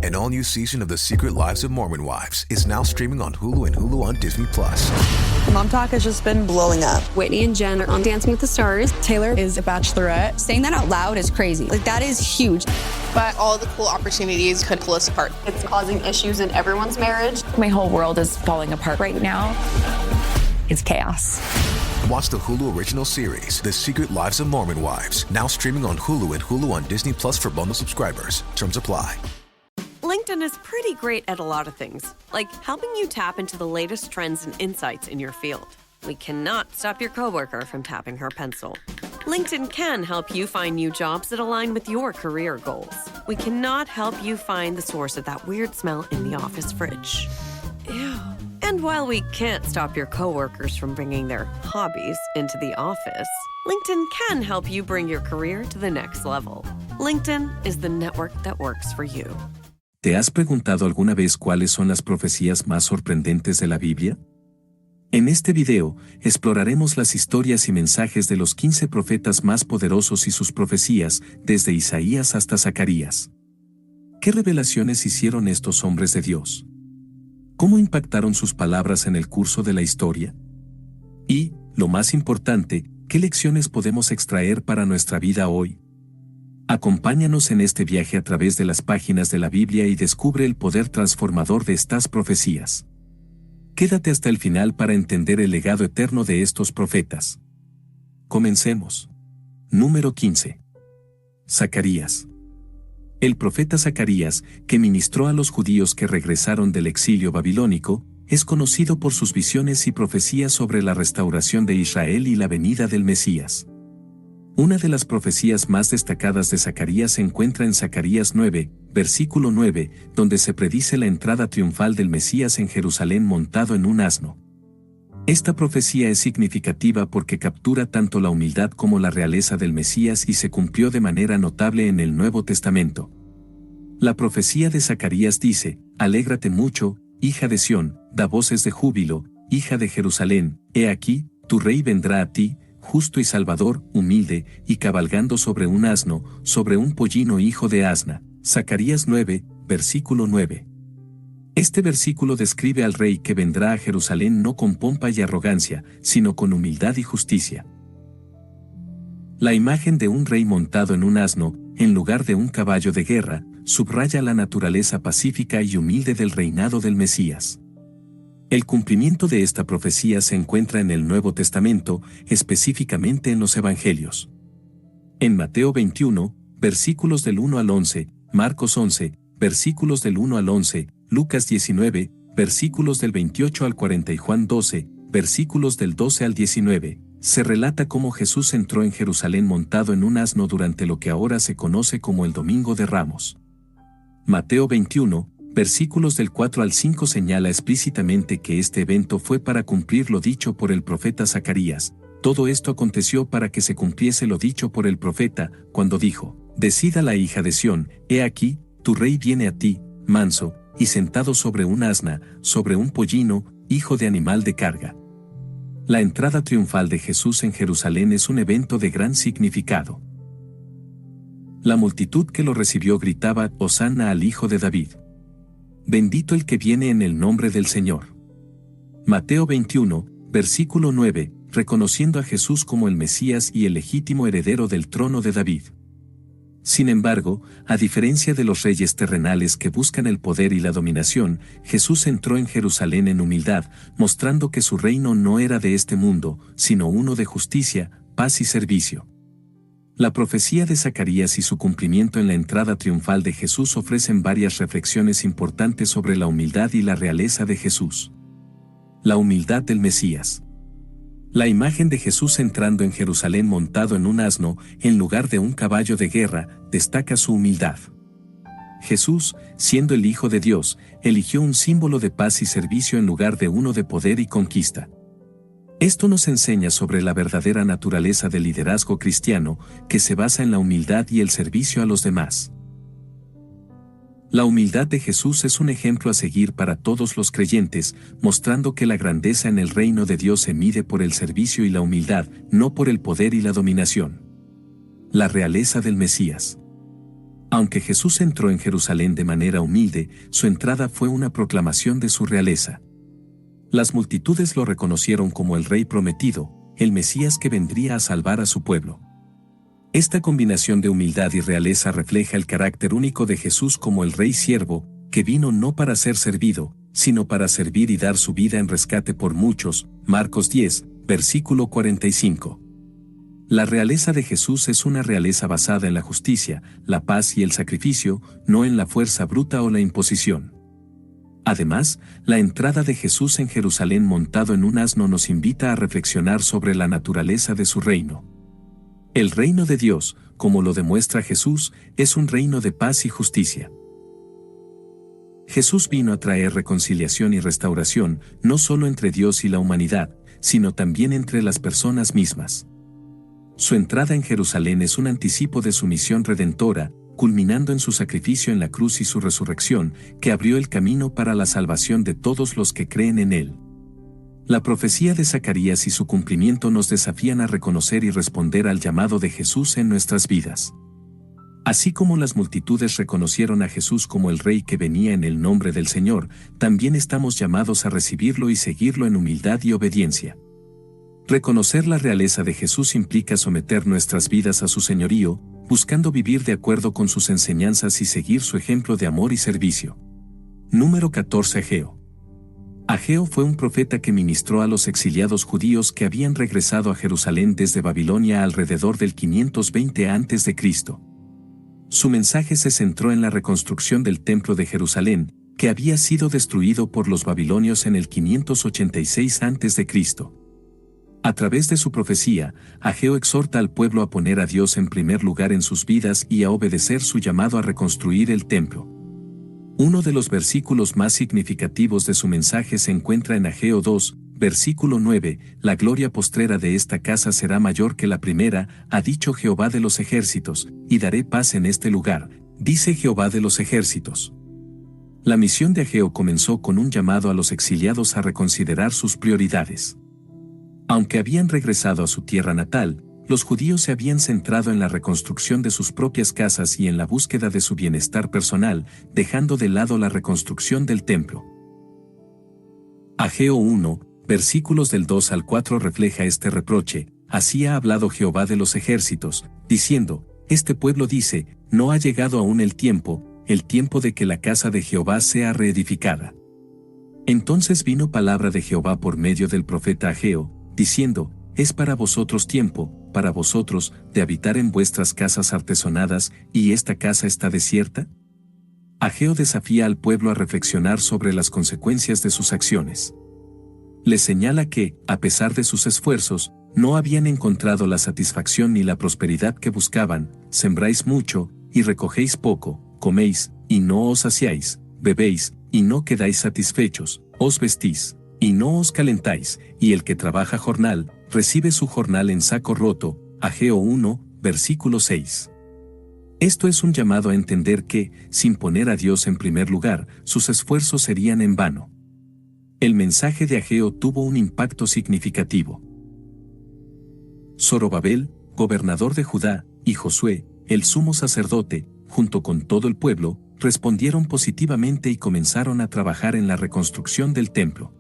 An all-new season of The Secret Lives of Mormon Wives is now streaming on Hulu and Hulu on Disney+. Mom Talk has just been blowing up. Whitney and Jen are on Dancing with the Stars. Taylor is a bachelorette. Saying that out loud is crazy. Like, that is huge. But all the cool opportunities could pull us apart. It's causing issues in everyone's marriage. My whole world is falling apart right now. It's chaos. Watch the Hulu original series, The Secret Lives of Mormon Wives, now streaming on Hulu and Hulu on Disney Plus for bundle subscribers. Terms apply. LinkedIn is pretty great at a lot of things, like helping you tap into the latest trends and insights in your field. We cannot stop your coworker from tapping her pencil. LinkedIn can help you find new jobs that align with your career goals. We cannot help you find the source of that weird smell in the office fridge. Ew. And while we can't stop your coworkers from bringing their hobbies into the office, LinkedIn can help you bring your career to the next level. LinkedIn is the network that works for you. ¿Te has preguntado alguna vez cuáles son las profecías más sorprendentes de la Biblia? En este video, exploraremos las historias y mensajes de los 15 profetas más poderosos y sus profecías, desde Isaías hasta Zacarías. ¿Qué revelaciones hicieron estos hombres de Dios? ¿Cómo impactaron sus palabras en el curso de la historia? Y, lo más importante, ¿qué lecciones podemos extraer para nuestra vida hoy? Acompáñanos en este viaje a través de las páginas de la Biblia y descubre el poder transformador de estas profecías. Quédate hasta el final para entender el legado eterno de estos profetas. Comencemos. Número 15. Zacarías. El profeta Zacarías, que ministró a los judíos que regresaron del exilio babilónico, es conocido por sus visiones y profecías sobre la restauración de Israel y la venida del Mesías. Una de las profecías más destacadas de Zacarías se encuentra en Zacarías 9, versículo 9, donde se predice la entrada triunfal del Mesías en Jerusalén montado en un asno. Esta profecía es significativa porque captura tanto la humildad como la realeza del Mesías y se cumplió de manera notable en el Nuevo Testamento. La profecía de Zacarías dice: «Alégrate mucho, hija de Sión, da voces de júbilo, hija de Jerusalén, he aquí, tu rey vendrá a ti, justo y salvador, humilde, y cabalgando sobre un asno, sobre un pollino hijo de asna». Zacarías 9, versículo 9. Este versículo describe al rey que vendrá a Jerusalén no con pompa y arrogancia, sino con humildad y justicia. La imagen de un rey montado en un asno, en lugar de un caballo de guerra, subraya la naturaleza pacífica y humilde del reinado del Mesías. El cumplimiento de esta profecía se encuentra en el Nuevo Testamento, específicamente en los Evangelios. En Mateo 21, versículos del 1 al 11, Marcos 11, versículos del 1 al 11, Lucas 19, versículos del 28 al 40 y Juan 12, versículos del 12 al 19, se relata cómo Jesús entró en Jerusalén montado en un asno durante lo que ahora se conoce como el Domingo de Ramos. Mateo 21, versículos del 4 al 5 señala explícitamente que este evento fue para cumplir lo dicho por el profeta Zacarías. Todo esto aconteció para que se cumpliese lo dicho por el profeta, cuando dijo: «Decida la hija de Sión, he aquí, tu rey viene a ti, manso, y sentado sobre un asna, sobre un pollino, hijo de animal de carga». La entrada triunfal de Jesús en Jerusalén es un evento de gran significado. La multitud que lo recibió gritaba: «Hosanna al Hijo de David». Bendito el que viene en el nombre del Señor. Mateo 21, versículo 9, reconociendo a Jesús como el Mesías y el legítimo heredero del trono de David. Sin embargo, a diferencia de los reyes terrenales que buscan el poder y la dominación, Jesús entró en Jerusalén en humildad, mostrando que su reino no era de este mundo, sino uno de justicia, paz y servicio. La profecía de Zacarías y su cumplimiento en la entrada triunfal de Jesús ofrecen varias reflexiones importantes sobre la humildad y la realeza de Jesús. La humildad del Mesías. La imagen de Jesús entrando en Jerusalén montado en un asno, en lugar de un caballo de guerra, destaca su humildad. Jesús, siendo el Hijo de Dios, eligió un símbolo de paz y servicio en lugar de uno de poder y conquista. Esto nos enseña sobre la verdadera naturaleza del liderazgo cristiano, que se basa en la humildad y el servicio a los demás. La humildad de Jesús es un ejemplo a seguir para todos los creyentes, mostrando que la grandeza en el reino de Dios se mide por el servicio y la humildad, no por el poder y la dominación. La realeza del Mesías. Aunque Jesús entró en Jerusalén de manera humilde, su entrada fue una proclamación de su realeza. Las multitudes lo reconocieron como el Rey prometido, el Mesías que vendría a salvar a su pueblo. Esta combinación de humildad y realeza refleja el carácter único de Jesús como el Rey siervo, que vino no para ser servido, sino para servir y dar su vida en rescate por muchos. Marcos 10, versículo 45. La realeza de Jesús es una realeza basada en la justicia, la paz y el sacrificio, no en la fuerza bruta o la imposición. Además, la entrada de Jesús en Jerusalén montado en un asno nos invita a reflexionar sobre la naturaleza de su reino. El reino de Dios, como lo demuestra Jesús, es un reino de paz y justicia. Jesús vino a traer reconciliación y restauración, no solo entre Dios y la humanidad, sino también entre las personas mismas. Su entrada en Jerusalén es un anticipo de su misión redentora, culminando en su sacrificio en la cruz y su resurrección, que abrió el camino para la salvación de todos los que creen en él. La profecía de Zacarías y su cumplimiento nos desafían a reconocer y responder al llamado de Jesús en nuestras vidas. Así como las multitudes reconocieron a Jesús como el Rey que venía en el nombre del Señor, también estamos llamados a recibirlo y seguirlo en humildad y obediencia. Reconocer la realeza de Jesús implica someter nuestras vidas a su señorío, buscando vivir de acuerdo con sus enseñanzas y seguir su ejemplo de amor y servicio. Número 14. Ageo. Ageo fue un profeta que ministró a los exiliados judíos que habían regresado a Jerusalén desde Babilonia alrededor del 520 a.C. Su mensaje se centró en la reconstrucción del templo de Jerusalén, que había sido destruido por los babilonios en el 586 a.C. A través de su profecía, Ageo exhorta al pueblo a poner a Dios en primer lugar en sus vidas y a obedecer su llamado a reconstruir el templo. Uno de los versículos más significativos de su mensaje se encuentra en Ageo 2, versículo 9, la gloria postrera de esta casa será mayor que la primera, ha dicho Jehová de los ejércitos, y daré paz en este lugar, dice Jehová de los ejércitos. La misión de Ageo comenzó con un llamado a los exiliados a reconsiderar sus prioridades. Aunque habían regresado a su tierra natal, los judíos se habían centrado en la reconstrucción de sus propias casas y en la búsqueda de su bienestar personal, dejando de lado la reconstrucción del templo. Ageo 1, versículos del 2 al 4 refleja este reproche: así ha hablado Jehová de los ejércitos, diciendo, este pueblo dice, no ha llegado aún el tiempo de que la casa de Jehová sea reedificada. Entonces vino palabra de Jehová por medio del profeta Ageo, diciendo, es para vosotros tiempo, para vosotros, de habitar en vuestras casas artesonadas, ¿y esta casa está desierta? Ageo desafía al pueblo a reflexionar sobre las consecuencias de sus acciones. Les señala que, a pesar de sus esfuerzos, no habían encontrado la satisfacción ni la prosperidad que buscaban, sembráis mucho, y recogéis poco, coméis, y no os saciáis, bebéis, y no quedáis satisfechos, os vestís, y no os calentáis, y el que trabaja jornal, recibe su jornal en saco roto. Ageo 1, versículo 6. Esto es un llamado a entender que, sin poner a Dios en primer lugar, sus esfuerzos serían en vano. El mensaje de Ageo tuvo un impacto significativo. Zorobabel, gobernador de Judá, y Josué, el sumo sacerdote, junto con todo el pueblo, respondieron positivamente y comenzaron a trabajar en la reconstrucción del templo.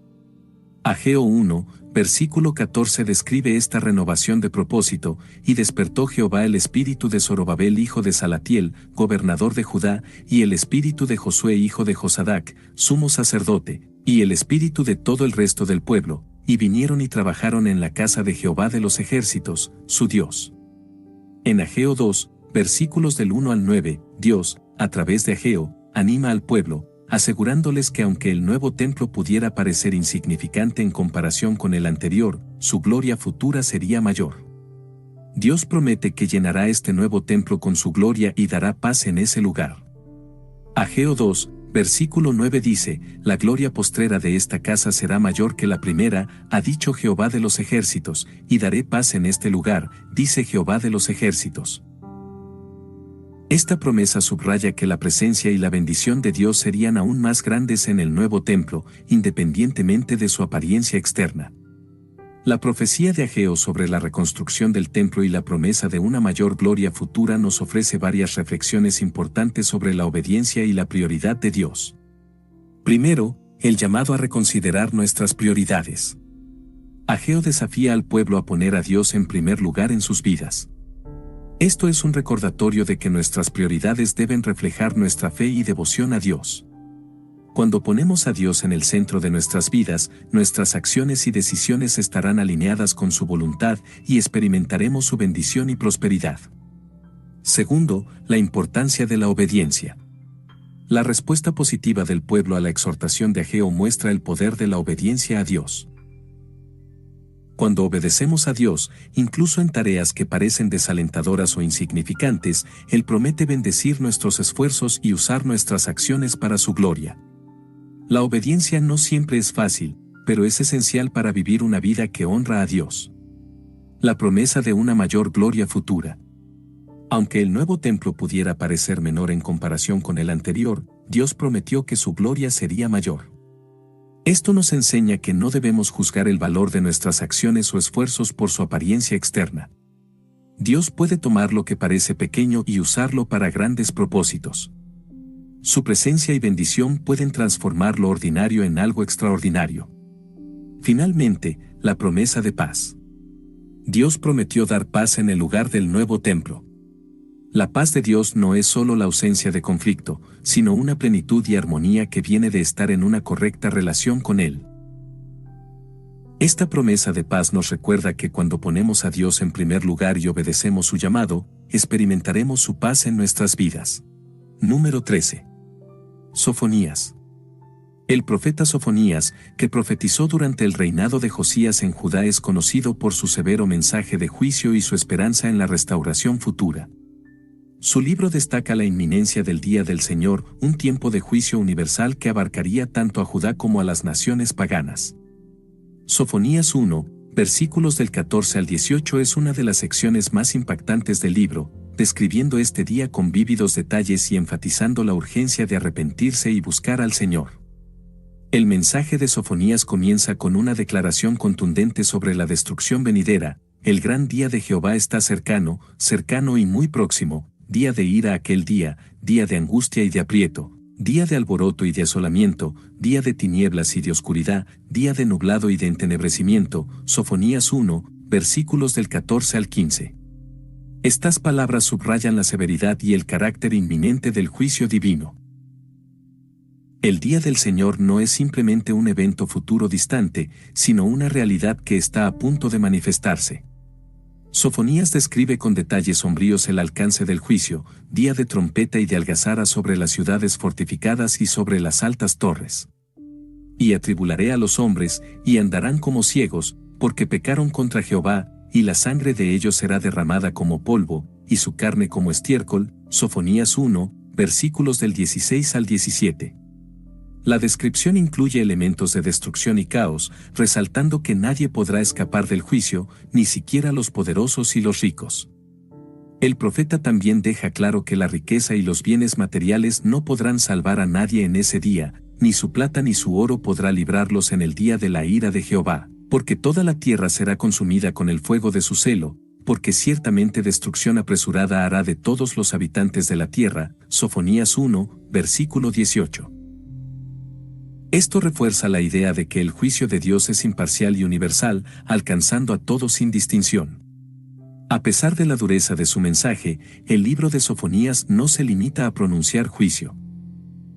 Ageo 1, versículo 14 describe esta renovación de propósito, y despertó Jehová el espíritu de Zorobabel hijo de Salatiel, gobernador de Judá, y el espíritu de Josué hijo de Josadac, sumo sacerdote, y el espíritu de todo el resto del pueblo, y vinieron y trabajaron en la casa de Jehová de los ejércitos, su Dios. En Ageo 2, versículos del 1 al 9, Dios, a través de Ageo, anima al pueblo, asegurándoles que aunque el nuevo templo pudiera parecer insignificante en comparación con el anterior, su gloria futura sería mayor. Dios promete que llenará este nuevo templo con su gloria y dará paz en ese lugar. Ageo 2, versículo 9 dice, la gloria postrera de esta casa será mayor que la primera, ha dicho Jehová de los ejércitos, y daré paz en este lugar, dice Jehová de los ejércitos. Esta promesa subraya que la presencia y la bendición de Dios serían aún más grandes en el nuevo templo, independientemente de su apariencia externa. La profecía de Ageo sobre la reconstrucción del templo y la promesa de una mayor gloria futura nos ofrece varias reflexiones importantes sobre la obediencia y la prioridad de Dios. Primero, el llamado a reconsiderar nuestras prioridades. Ageo desafía al pueblo a poner a Dios en primer lugar en sus vidas. Esto es un recordatorio de que nuestras prioridades deben reflejar nuestra fe y devoción a Dios. Cuando ponemos a Dios en el centro de nuestras vidas, nuestras acciones y decisiones estarán alineadas con su voluntad y experimentaremos su bendición y prosperidad. Segundo, la importancia de la obediencia. La respuesta positiva del pueblo a la exhortación de Ageo muestra el poder de la obediencia a Dios. Cuando obedecemos a Dios, incluso en tareas que parecen desalentadoras o insignificantes, Él promete bendecir nuestros esfuerzos y usar nuestras acciones para su gloria. La obediencia no siempre es fácil, pero es esencial para vivir una vida que honra a Dios. La promesa de una mayor gloria futura. Aunque el nuevo templo pudiera parecer menor en comparación con el anterior, Dios prometió que su gloria sería mayor. Esto nos enseña que no debemos juzgar el valor de nuestras acciones o esfuerzos por su apariencia externa. Dios puede tomar lo que parece pequeño y usarlo para grandes propósitos. Su presencia y bendición pueden transformar lo ordinario en algo extraordinario. Finalmente, la promesa de paz. Dios prometió dar paz en el lugar del nuevo templo. La paz de Dios no es solo la ausencia de conflicto, sino una plenitud y armonía que viene de estar en una correcta relación con Él. Esta promesa de paz nos recuerda que cuando ponemos a Dios en primer lugar y obedecemos su llamado, experimentaremos su paz en nuestras vidas. Número 13. Sofonías. El profeta Sofonías, que profetizó durante el reinado de Josías en Judá, es conocido por su severo mensaje de juicio y su esperanza en la restauración futura. Su libro destaca la inminencia del día del Señor, un tiempo de juicio universal que abarcaría tanto a Judá como a las naciones paganas. Sofonías 1, versículos del 14 al 18 es una de las secciones más impactantes del libro, describiendo este día con vívidos detalles y enfatizando la urgencia de arrepentirse y buscar al Señor. El mensaje de Sofonías comienza con una declaración contundente sobre la destrucción venidera. El gran día de Jehová está cercano, cercano y muy próximo, día de ira aquel día, día de angustia y de aprieto, día de alboroto y de asolamiento, día de tinieblas y de oscuridad, día de nublado y de entenebrecimiento. Sofonías 1, versículos del 14 al 15. Estas palabras subrayan la severidad y el carácter inminente del juicio divino. El día del Señor no es simplemente un evento futuro distante, sino una realidad que está a punto de manifestarse. Sofonías describe con detalles sombríos el alcance del juicio, día de trompeta y de algazara sobre las ciudades fortificadas y sobre las altas torres. Y atribularé a los hombres, y andarán como ciegos, porque pecaron contra Jehová, y la sangre de ellos será derramada como polvo, y su carne como estiércol. Sofonías 1, versículos del 16 al 17. La descripción incluye elementos de destrucción y caos, resaltando que nadie podrá escapar del juicio, ni siquiera los poderosos y los ricos. El profeta también deja claro que la riqueza y los bienes materiales no podrán salvar a nadie en ese día, ni su plata ni su oro podrá librarlos en el día de la ira de Jehová, porque toda la tierra será consumida con el fuego de su celo, porque ciertamente destrucción apresurada hará de todos los habitantes de la tierra. Sofonías 1, versículo 18. Esto refuerza la idea de que el juicio de Dios es imparcial y universal, alcanzando a todos sin distinción. A pesar de la dureza de su mensaje, el libro de Sofonías no se limita a pronunciar juicio.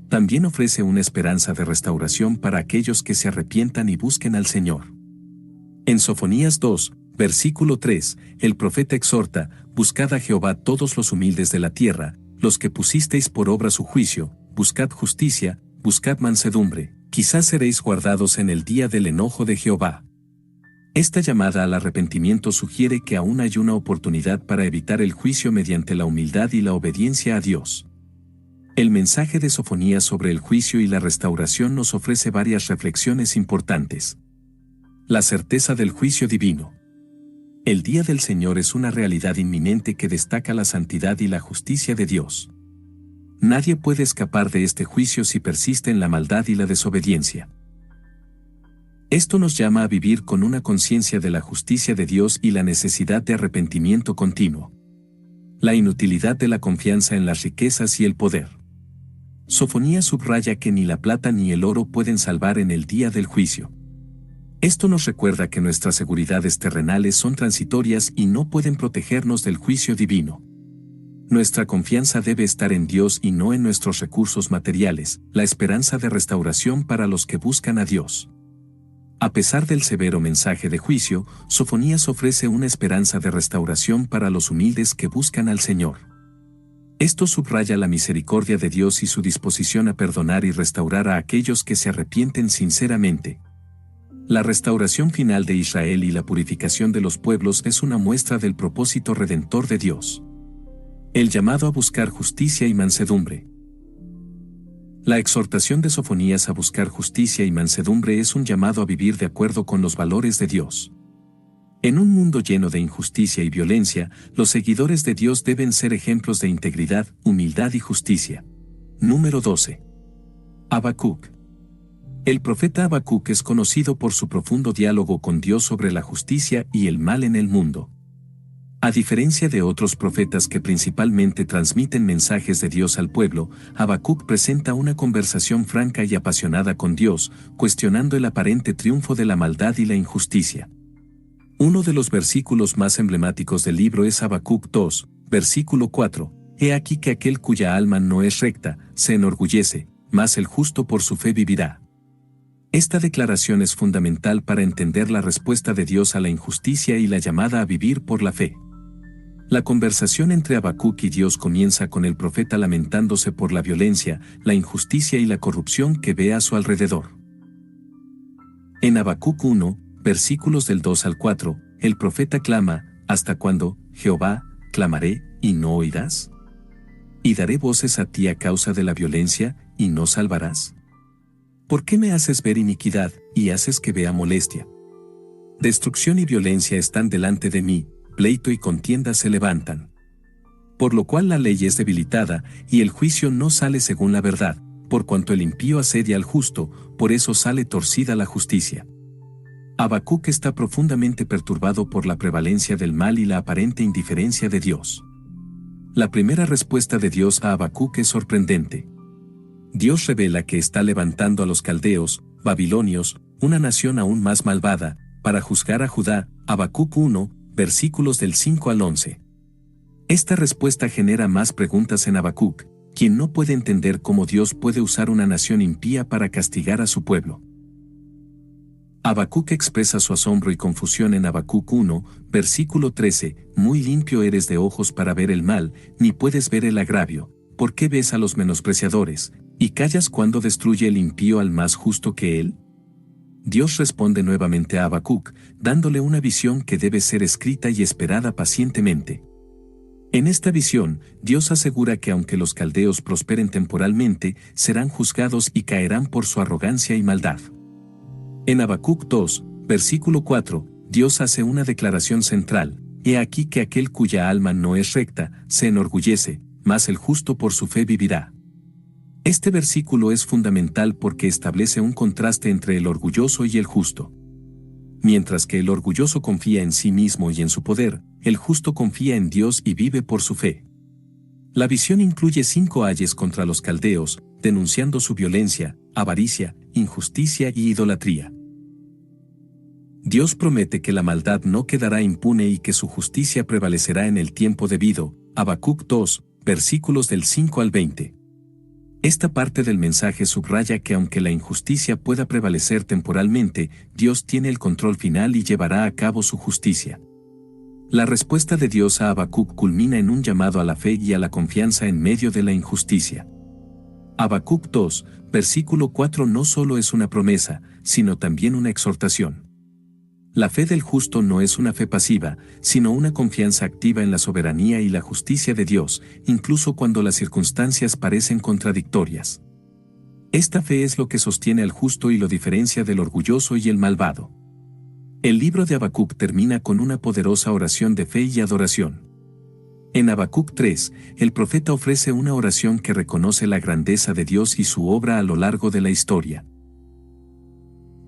También ofrece una esperanza de restauración para aquellos que se arrepientan y busquen al Señor. En Sofonías 2, versículo 3, el profeta exhorta: buscad a Jehová todos los humildes de la tierra, los que pusisteis por obra su juicio, buscad justicia, buscad mansedumbre, quizás seréis guardados en el día del enojo de Jehová. Esta llamada al arrepentimiento sugiere que aún hay una oportunidad para evitar el juicio mediante la humildad y la obediencia a Dios. El mensaje de Sofonías sobre el juicio y la restauración nos ofrece varias reflexiones importantes. La certeza del juicio divino. El día del Señor es una realidad inminente que destaca la santidad y la justicia de Dios. Nadie puede escapar de este juicio si persiste en la maldad y la desobediencia. Esto nos llama a vivir con una conciencia de la justicia de Dios y la necesidad de arrepentimiento continuo. La inutilidad de la confianza en las riquezas y el poder. Sofonías subraya que ni la plata ni el oro pueden salvar en el día del juicio. Esto nos recuerda que nuestras seguridades terrenales son transitorias y no pueden protegernos del juicio divino. Nuestra confianza debe estar en Dios y no en nuestros recursos materiales, la esperanza de restauración para los que buscan a Dios. A pesar del severo mensaje de juicio, Sofonías ofrece una esperanza de restauración para los humildes que buscan al Señor. Esto subraya la misericordia de Dios y su disposición a perdonar y restaurar a aquellos que se arrepienten sinceramente. La restauración final de Israel y la purificación de los pueblos es una muestra del propósito redentor de Dios. El llamado a buscar justicia y mansedumbre. La exhortación de Sofonías a buscar justicia y mansedumbre es un llamado a vivir de acuerdo con los valores de Dios. En un mundo lleno de injusticia y violencia, los seguidores de Dios deben ser ejemplos de integridad, humildad y justicia. Número 12. Habacuc. El profeta Habacuc es conocido por su profundo diálogo con Dios sobre la justicia y el mal en el mundo. A diferencia de otros profetas que principalmente transmiten mensajes de Dios al pueblo, Habacuc presenta una conversación franca y apasionada con Dios, cuestionando el aparente triunfo de la maldad y la injusticia. Uno de los versículos más emblemáticos del libro es Habacuc 2, versículo 4. He aquí que aquel cuya alma no es recta, se enorgullece, mas el justo por su fe vivirá. Esta declaración es fundamental para entender la respuesta de Dios a la injusticia y la llamada a vivir por la fe. La conversación entre Habacuc y Dios comienza con el profeta lamentándose por la violencia, la injusticia y la corrupción que ve a su alrededor. En Habacuc 1, versículos del 2 al 4, el profeta clama: ¿Hasta cuándo, Jehová, clamaré, y no oirás? ¿Y daré voces a ti a causa de la violencia, y no salvarás? ¿Por qué me haces ver iniquidad, y haces que vea molestia? Destrucción y violencia están delante de mí, pleito y contienda se levantan. Por lo cual la ley es debilitada, y el juicio no sale según la verdad, por cuanto el impío asedia al justo, por eso sale torcida la justicia. Habacuc está profundamente perturbado por la prevalencia del mal y la aparente indiferencia de Dios. La primera respuesta de Dios a Habacuc es sorprendente. Dios revela que está levantando a los caldeos, babilonios, una nación aún más malvada, para juzgar a Judá. Habacuc 1, versículos del 5 al 11. Esta respuesta genera más preguntas en Habacuc, quien no puede entender cómo Dios puede usar una nación impía para castigar a su pueblo. Habacuc expresa su asombro y confusión en Habacuc 1, versículo 13, muy limpio eres de ojos para ver el mal, ni puedes ver el agravio, ¿por qué ves a los menospreciadores, y callas cuando destruye el impío al más justo que él? Dios responde nuevamente a Habacuc, dándole una visión que debe ser escrita y esperada pacientemente. En esta visión, Dios asegura que aunque los caldeos prosperen temporalmente, serán juzgados y caerán por su arrogancia y maldad. En Habacuc 2, versículo 4, Dios hace una declaración central: He aquí que aquel cuya alma no es recta, se enorgullece, mas el justo por su fe vivirá. Este versículo es fundamental porque establece un contraste entre el orgulloso y el justo. Mientras que el orgulloso confía en sí mismo y en su poder, el justo confía en Dios y vive por su fe. La visión incluye 5 ayes contra los caldeos, denunciando su violencia, avaricia, injusticia y idolatría. Dios promete que la maldad no quedará impune y que su justicia prevalecerá en el tiempo debido. Habacuc 2, versículos del 5 al 20. Esta parte del mensaje subraya que aunque la injusticia pueda prevalecer temporalmente, Dios tiene el control final y llevará a cabo su justicia. La respuesta de Dios a Habacuc culmina en un llamado a la fe y a la confianza en medio de la injusticia. Habacuc 2, versículo 4 no solo es una promesa, sino también una exhortación. La fe del justo no es una fe pasiva, sino una confianza activa en la soberanía y la justicia de Dios, incluso cuando las circunstancias parecen contradictorias. Esta fe es lo que sostiene al justo y lo diferencia del orgulloso y el malvado. El libro de Habacuc termina con una poderosa oración de fe y adoración. En Habacuc 3, el profeta ofrece una oración que reconoce la grandeza de Dios y su obra a lo largo de la historia.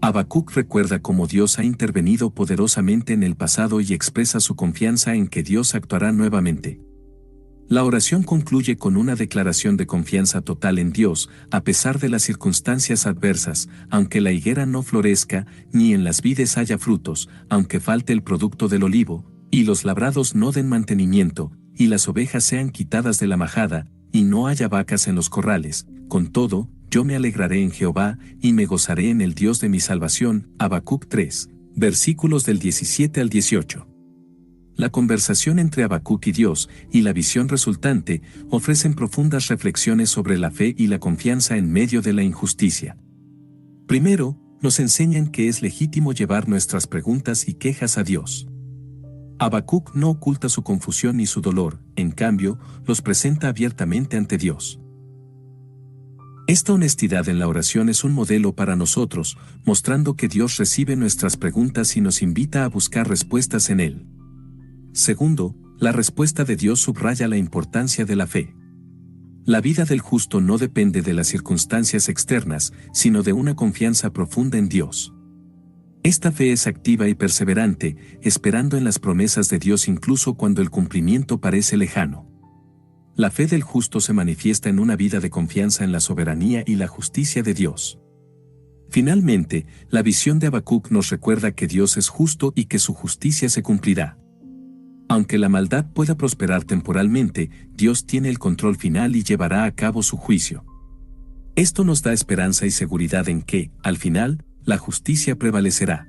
Habacuc recuerda cómo Dios ha intervenido poderosamente en el pasado y expresa su confianza en que Dios actuará nuevamente. La oración concluye con una declaración de confianza total en Dios, a pesar de las circunstancias adversas, aunque la higuera no florezca, ni en las vides haya frutos, aunque falte el producto del olivo, y los labrados no den mantenimiento, y las ovejas sean quitadas de la majada, y no haya vacas en los corrales. Con todo, yo me alegraré en Jehová, y me gozaré en el Dios de mi salvación. Habacuc 3, versículos del 17 al 18. La conversación entre Habacuc y Dios, y la visión resultante, ofrecen profundas reflexiones sobre la fe y la confianza en medio de la injusticia. Primero, nos enseñan que es legítimo llevar nuestras preguntas y quejas a Dios. Habacuc no oculta su confusión ni su dolor, en cambio, los presenta abiertamente ante Dios. Esta honestidad en la oración es un modelo para nosotros, mostrando que Dios recibe nuestras preguntas y nos invita a buscar respuestas en Él. Segundo, la respuesta de Dios subraya la importancia de la fe. La vida del justo no depende de las circunstancias externas, sino de una confianza profunda en Dios. Esta fe es activa y perseverante, esperando en las promesas de Dios incluso cuando el cumplimiento parece lejano. La fe del justo se manifiesta en una vida de confianza en la soberanía y la justicia de Dios. Finalmente, la visión de Habacuc nos recuerda que Dios es justo y que su justicia se cumplirá. Aunque la maldad pueda prosperar temporalmente, Dios tiene el control final y llevará a cabo su juicio. Esto nos da esperanza y seguridad en que, al final, la justicia prevalecerá.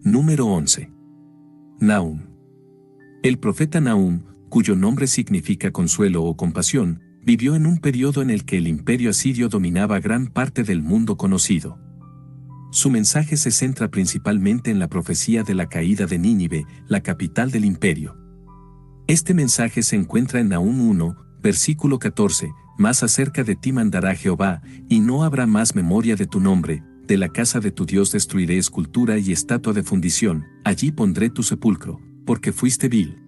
Número 11. Nahum. El profeta Nahum, cuyo nombre significa consuelo o compasión, vivió en un periodo en el que el imperio asirio dominaba gran parte del mundo conocido. Su mensaje se centra principalmente en la profecía de la caída de Nínive, la capital del imperio. Este mensaje se encuentra en Nahum 1, versículo 14, «Más acerca de ti mandará Jehová, y no habrá más memoria de tu nombre, de la casa de tu Dios destruiré escultura y estatua de fundición, allí pondré tu sepulcro, porque fuiste vil».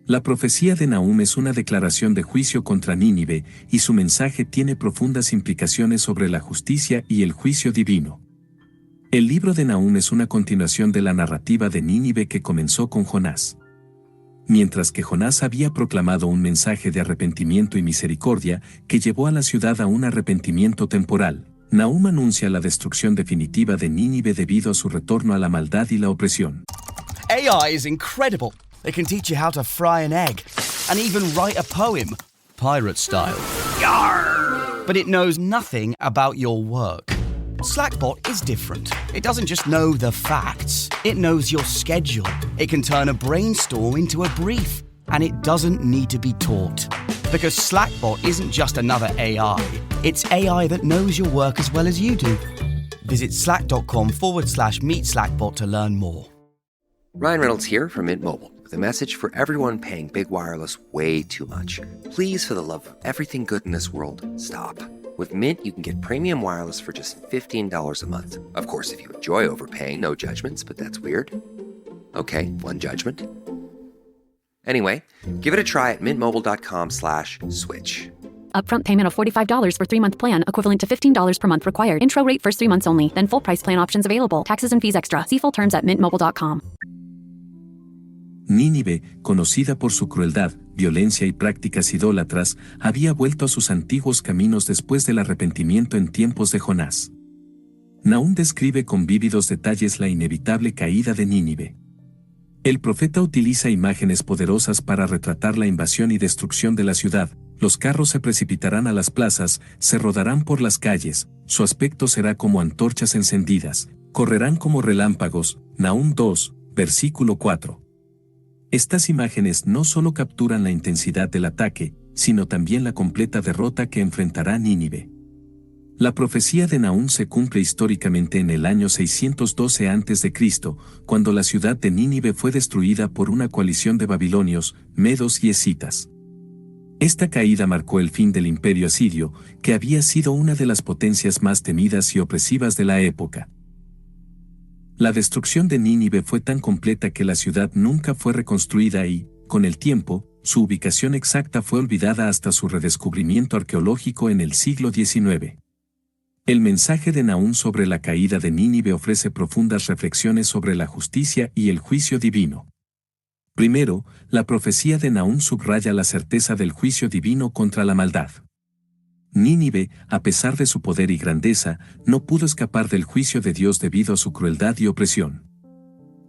La profecía de Nahum es una declaración de juicio contra Nínive, y su mensaje tiene profundas implicaciones sobre la justicia y el juicio divino. El libro de Nahum es una continuación de la narrativa de Nínive que comenzó con Jonás. Mientras que Jonás había proclamado un mensaje de arrepentimiento y misericordia que llevó a la ciudad a un arrepentimiento temporal, Nahum anuncia la destrucción definitiva de Nínive debido a su retorno a la maldad y la opresión. AI is incredible. It can teach you how to fry an egg and even write a poem, pirate style. Yarr! But it knows nothing about your work. Slackbot is different. It doesn't just know the facts, it knows your schedule. It can turn a brainstorm into a brief, and it doesn't need to be taught. Because Slackbot isn't just another AI, it's AI that knows your work as well as you do. Visit slack.com/meet Slackbot to learn more. Ryan Reynolds here from Mint Mobile with a message for everyone paying big wireless way too much. Please, for the love of everything good in this world, stop. With Mint, you can get premium wireless for just $15 a month. Of course, if you enjoy overpaying, no judgments, but that's weird. Okay, one judgment. Anyway, give it a try at mintmobile.com/switch. Upfront payment of $45 for 3-month plan, equivalent to $15 per month required. Intro rate first 3 months only, then full price plan options available. Taxes and fees extra. See full terms at mintmobile.com. Nínive, conocida por su crueldad, violencia y prácticas idólatras, había vuelto a sus antiguos caminos después del arrepentimiento en tiempos de Jonás. Nahum describe con vívidos detalles la inevitable caída de Nínive. El profeta utiliza imágenes poderosas para retratar la invasión y destrucción de la ciudad. Los carros se precipitarán a las plazas, se rodarán por las calles, su aspecto será como antorchas encendidas, correrán como relámpagos. Nahum 2, versículo 4. Estas imágenes no solo capturan la intensidad del ataque, sino también la completa derrota que enfrentará Nínive. La profecía de Nahum se cumple históricamente en el año 612 a.C., cuando la ciudad de Nínive fue destruida por una coalición de babilonios, medos y escitas. Esta caída marcó el fin del imperio asirio, que había sido una de las potencias más temidas y opresivas de la época. La destrucción de Nínive fue tan completa que la ciudad nunca fue reconstruida y, con el tiempo, su ubicación exacta fue olvidada hasta su redescubrimiento arqueológico en el siglo XIX. El mensaje de Nahum sobre la caída de Nínive ofrece profundas reflexiones sobre la justicia y el juicio divino. Primero, la profecía de Nahum subraya la certeza del juicio divino contra la maldad. Nínive, a pesar de su poder y grandeza, no pudo escapar del juicio de Dios debido a su crueldad y opresión.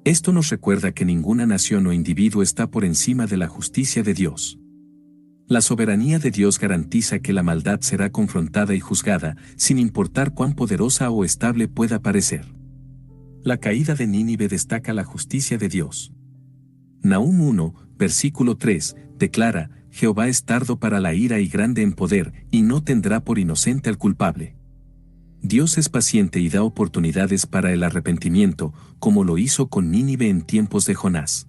Esto nos recuerda que ninguna nación o individuo está por encima de la justicia de Dios. La soberanía de Dios garantiza que la maldad será confrontada y juzgada, sin importar cuán poderosa o estable pueda parecer. La caída de Nínive destaca la justicia de Dios. Nahum 1, versículo 3, declara: Jehová es tardo para la ira y grande en poder, y no tendrá por inocente al culpable. Dios es paciente y da oportunidades para el arrepentimiento, como lo hizo con Nínive en tiempos de Jonás.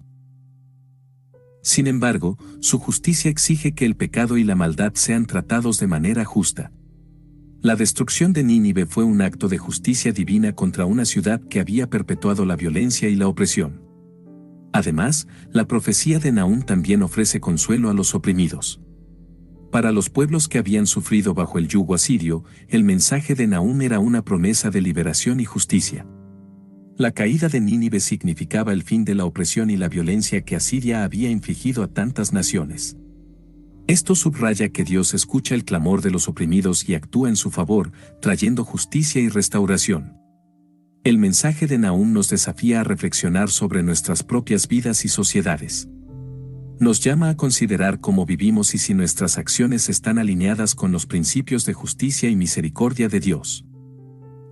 Sin embargo, su justicia exige que el pecado y la maldad sean tratados de manera justa. La destrucción de Nínive fue un acto de justicia divina contra una ciudad que había perpetuado la violencia y la opresión. Además, la profecía de Nahum también ofrece consuelo a los oprimidos. Para los pueblos que habían sufrido bajo el yugo asirio, el mensaje de Nahum era una promesa de liberación y justicia. La caída de Nínive significaba el fin de la opresión y la violencia que Asiria había infligido a tantas naciones. Esto subraya que Dios escucha el clamor de los oprimidos y actúa en su favor, trayendo justicia y restauración. El mensaje de Nahum nos desafía a reflexionar sobre nuestras propias vidas y sociedades. Nos llama a considerar cómo vivimos y si nuestras acciones están alineadas con los principios de justicia y misericordia de Dios.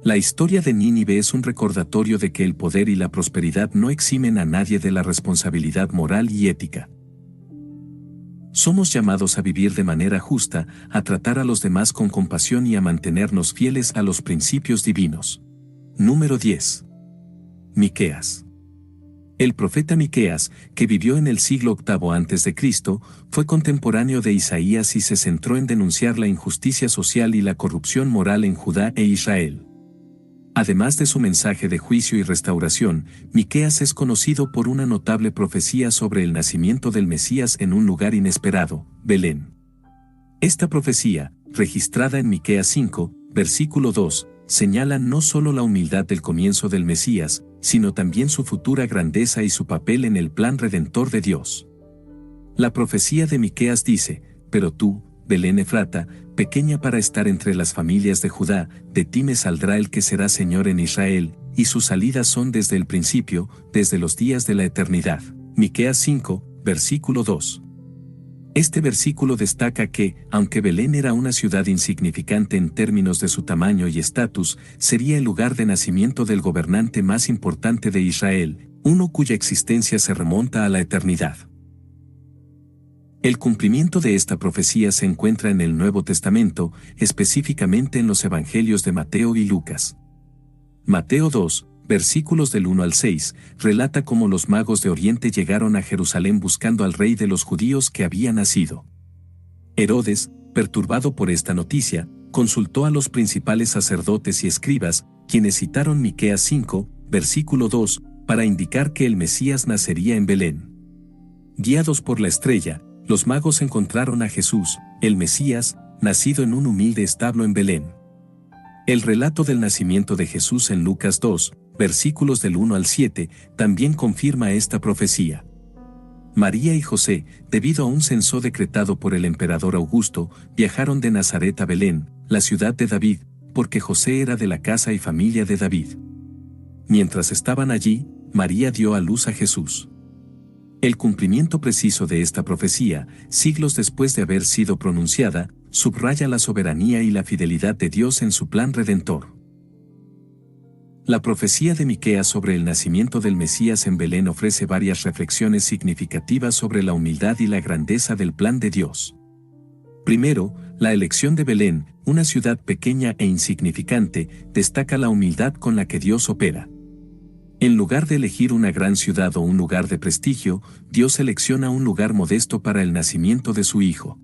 La historia de Nínive es un recordatorio de que el poder y la prosperidad no eximen a nadie de la responsabilidad moral y ética. Somos llamados a vivir de manera justa, a tratar a los demás con compasión y a mantenernos fieles a los principios divinos. Número 10. Miqueas. El profeta Miqueas, que vivió en el siglo VIII a.C., fue contemporáneo de Isaías y se centró en denunciar la injusticia social y la corrupción moral en Judá e Israel. Además de su mensaje de juicio y restauración, Miqueas es conocido por una notable profecía sobre el nacimiento del Mesías en un lugar inesperado, Belén. Esta profecía, registrada en Miqueas 5, versículo 2, señala no solo la humildad del comienzo del Mesías, sino también su futura grandeza y su papel en el plan redentor de Dios. La profecía de Miqueas dice: Pero tú, Belén Efrata, pequeña para estar entre las familias de Judá, de ti me saldrá el que será Señor en Israel, y sus salidas son desde el principio, desde los días de la eternidad. Miqueas 5, versículo 2. Este versículo destaca que, aunque Belén era una ciudad insignificante en términos de su tamaño y estatus, sería el lugar de nacimiento del gobernante más importante de Israel, uno cuya existencia se remonta a la eternidad. El cumplimiento de esta profecía se encuentra en el Nuevo Testamento, específicamente en los Evangelios de Mateo y Lucas. Mateo 2, versículos del 1 al 6, relata cómo los magos de Oriente llegaron a Jerusalén buscando al rey de los judíos que había nacido. Herodes, perturbado por esta noticia, consultó a los principales sacerdotes y escribas, quienes citaron Miqueas 5, versículo 2, para indicar que el Mesías nacería en Belén. Guiados por la estrella, los magos encontraron a Jesús, el Mesías, nacido en un humilde establo en Belén. El relato del nacimiento de Jesús en Lucas 2, versículos del 1 al 7, también confirma esta profecía. María y José, debido a un censo decretado por el emperador Augusto, viajaron de Nazaret a Belén, la ciudad de David, porque José era de la casa y familia de David. Mientras estaban allí, María dio a luz a Jesús. El cumplimiento preciso de esta profecía, siglos después de haber sido pronunciada, subraya la soberanía y la fidelidad de Dios en su plan redentor. La profecía de Miqueas sobre el nacimiento del Mesías en Belén ofrece varias reflexiones significativas sobre la humildad y la grandeza del plan de Dios. Primero, la elección de Belén, una ciudad pequeña e insignificante, destaca la humildad con la que Dios opera. En lugar de elegir una gran ciudad o un lugar de prestigio, Dios selecciona un lugar modesto para el nacimiento de su Hijo.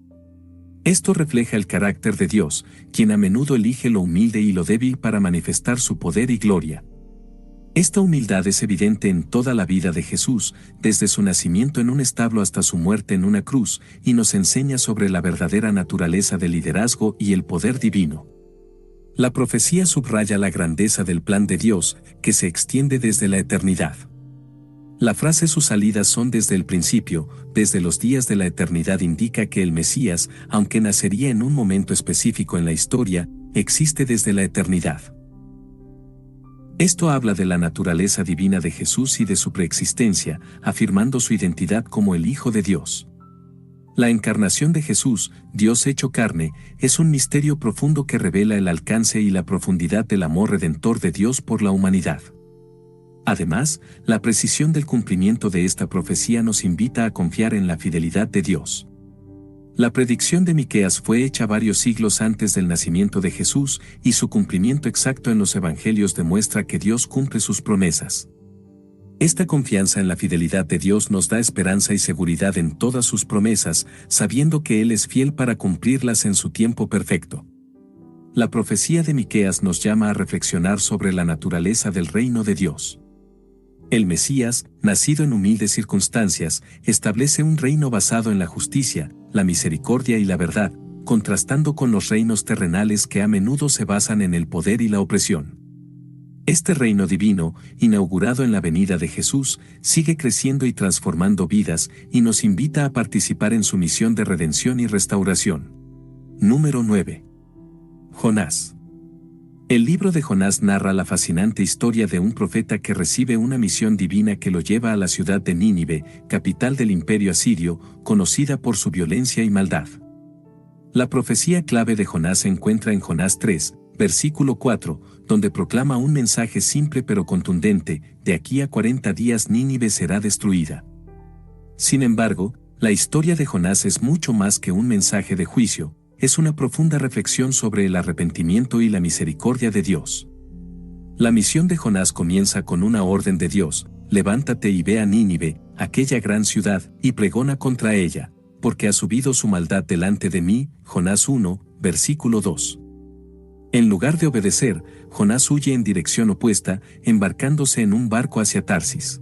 Esto refleja el carácter de Dios, quien a menudo elige lo humilde y lo débil para manifestar su poder y gloria. Esta humildad es evidente en toda la vida de Jesús, desde su nacimiento en un establo hasta su muerte en una cruz, y nos enseña sobre la verdadera naturaleza del liderazgo y el poder divino. La profecía subraya la grandeza del plan de Dios, que se extiende desde la eternidad. La frase "sus salidas son desde el principio, desde los días de la eternidad" indica que el Mesías, aunque nacería en un momento específico en la historia, existe desde la eternidad. Esto habla de la naturaleza divina de Jesús y de su preexistencia, afirmando su identidad como el Hijo de Dios. La encarnación de Jesús, Dios hecho carne, es un misterio profundo que revela el alcance y la profundidad del amor redentor de Dios por la humanidad. Además, la precisión del cumplimiento de esta profecía nos invita a confiar en la fidelidad de Dios. La predicción de Miqueas fue hecha varios siglos antes del nacimiento de Jesús, y su cumplimiento exacto en los evangelios demuestra que Dios cumple sus promesas. Esta confianza en la fidelidad de Dios nos da esperanza y seguridad en todas sus promesas, sabiendo que Él es fiel para cumplirlas en su tiempo perfecto. La profecía de Miqueas nos llama a reflexionar sobre la naturaleza del reino de Dios. El Mesías, nacido en humildes circunstancias, establece un reino basado en la justicia, la misericordia y la verdad, contrastando con los reinos terrenales que a menudo se basan en el poder y la opresión. Este reino divino, inaugurado en la venida de Jesús, sigue creciendo y transformando vidas, y nos invita a participar en su misión de redención y restauración. Número 9. Jonás. El libro de Jonás narra la fascinante historia de un profeta que recibe una misión divina que lo lleva a la ciudad de Nínive, capital del imperio asirio, conocida por su violencia y maldad. La profecía clave de Jonás se encuentra en Jonás 3, versículo 4, donde proclama un mensaje simple pero contundente: de aquí a 40 días Nínive será destruida. Sin embargo, la historia de Jonás es mucho más que un mensaje de juicio, es una profunda reflexión sobre el arrepentimiento y la misericordia de Dios. La misión de Jonás comienza con una orden de Dios: levántate y ve a Nínive, aquella gran ciudad, y pregona contra ella, porque ha subido su maldad delante de mí. Jonás 1, versículo 2. En lugar de obedecer, Jonás huye en dirección opuesta, embarcándose en un barco hacia Tarsis.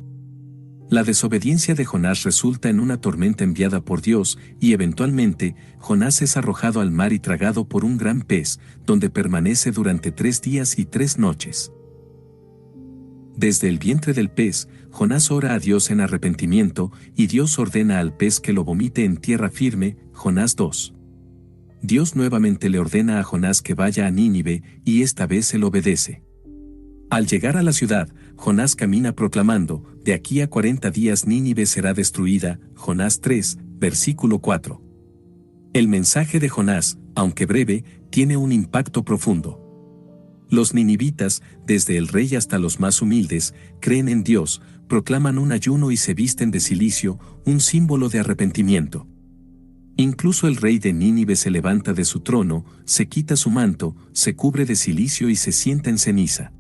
La desobediencia de Jonás resulta en una tormenta enviada por Dios, y eventualmente, Jonás es arrojado al mar y tragado por un gran pez, donde permanece durante 3 días y 3 noches. Desde el vientre del pez, Jonás ora a Dios en arrepentimiento, y Dios ordena al pez que lo vomite en tierra firme. Jonás 2. Dios nuevamente le ordena a Jonás que vaya a Nínive, y esta vez él obedece. Al llegar a la ciudad, Jonás camina proclamando: de aquí a 40 días Nínive será destruida. Jonás 3, versículo 4. El mensaje de Jonás, aunque breve, tiene un impacto profundo. Los ninivitas, desde el rey hasta los más humildes, creen en Dios, proclaman un ayuno y se visten de cilicio, un símbolo de arrepentimiento. Incluso el rey de Nínive se levanta de su trono, se quita su manto, se cubre de cilicio y se sienta en ceniza.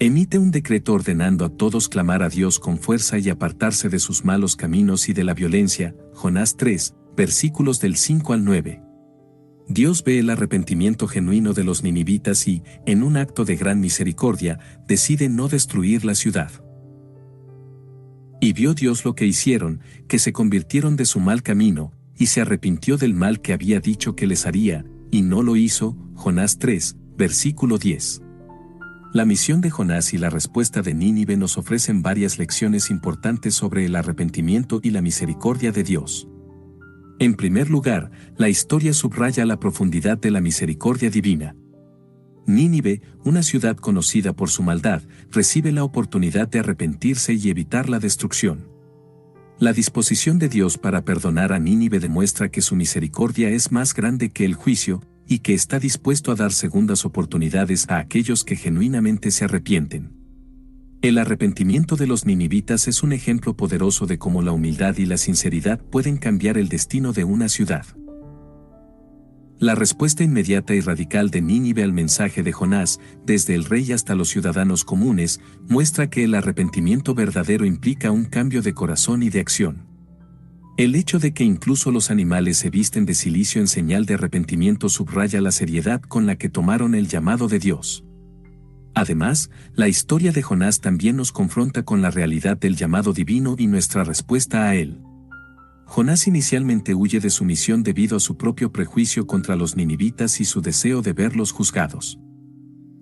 Emite un decreto ordenando a todos clamar a Dios con fuerza y apartarse de sus malos caminos y de la violencia. Jonás 3, versículos del 5 al 9. Dios ve el arrepentimiento genuino de los ninivitas y, en un acto de gran misericordia, decide no destruir la ciudad. Y vio Dios lo que hicieron, que se convirtieron de su mal camino, y se arrepintió del mal que había dicho que les haría, y no lo hizo. Jonás 3, versículo 10. La misión de Jonás y la respuesta de Nínive nos ofrecen varias lecciones importantes sobre el arrepentimiento y la misericordia de Dios. En primer lugar, la historia subraya la profundidad de la misericordia divina. Nínive, una ciudad conocida por su maldad, recibe la oportunidad de arrepentirse y evitar la destrucción. La disposición de Dios para perdonar a Nínive demuestra que su misericordia es más grande que el juicio, y que está dispuesto a dar segundas oportunidades a aquellos que genuinamente se arrepienten. El arrepentimiento de los ninivitas es un ejemplo poderoso de cómo la humildad y la sinceridad pueden cambiar el destino de una ciudad. La respuesta inmediata y radical de Nínive al mensaje de Jonás, desde el rey hasta los ciudadanos comunes, muestra que el arrepentimiento verdadero implica un cambio de corazón y de acción. El hecho de que incluso los animales se visten de cilicio en señal de arrepentimiento subraya la seriedad con la que tomaron el llamado de Dios. Además, la historia de Jonás también nos confronta con la realidad del llamado divino y nuestra respuesta a él. Jonás inicialmente huye de su misión debido a su propio prejuicio contra los ninivitas y su deseo de verlos juzgados.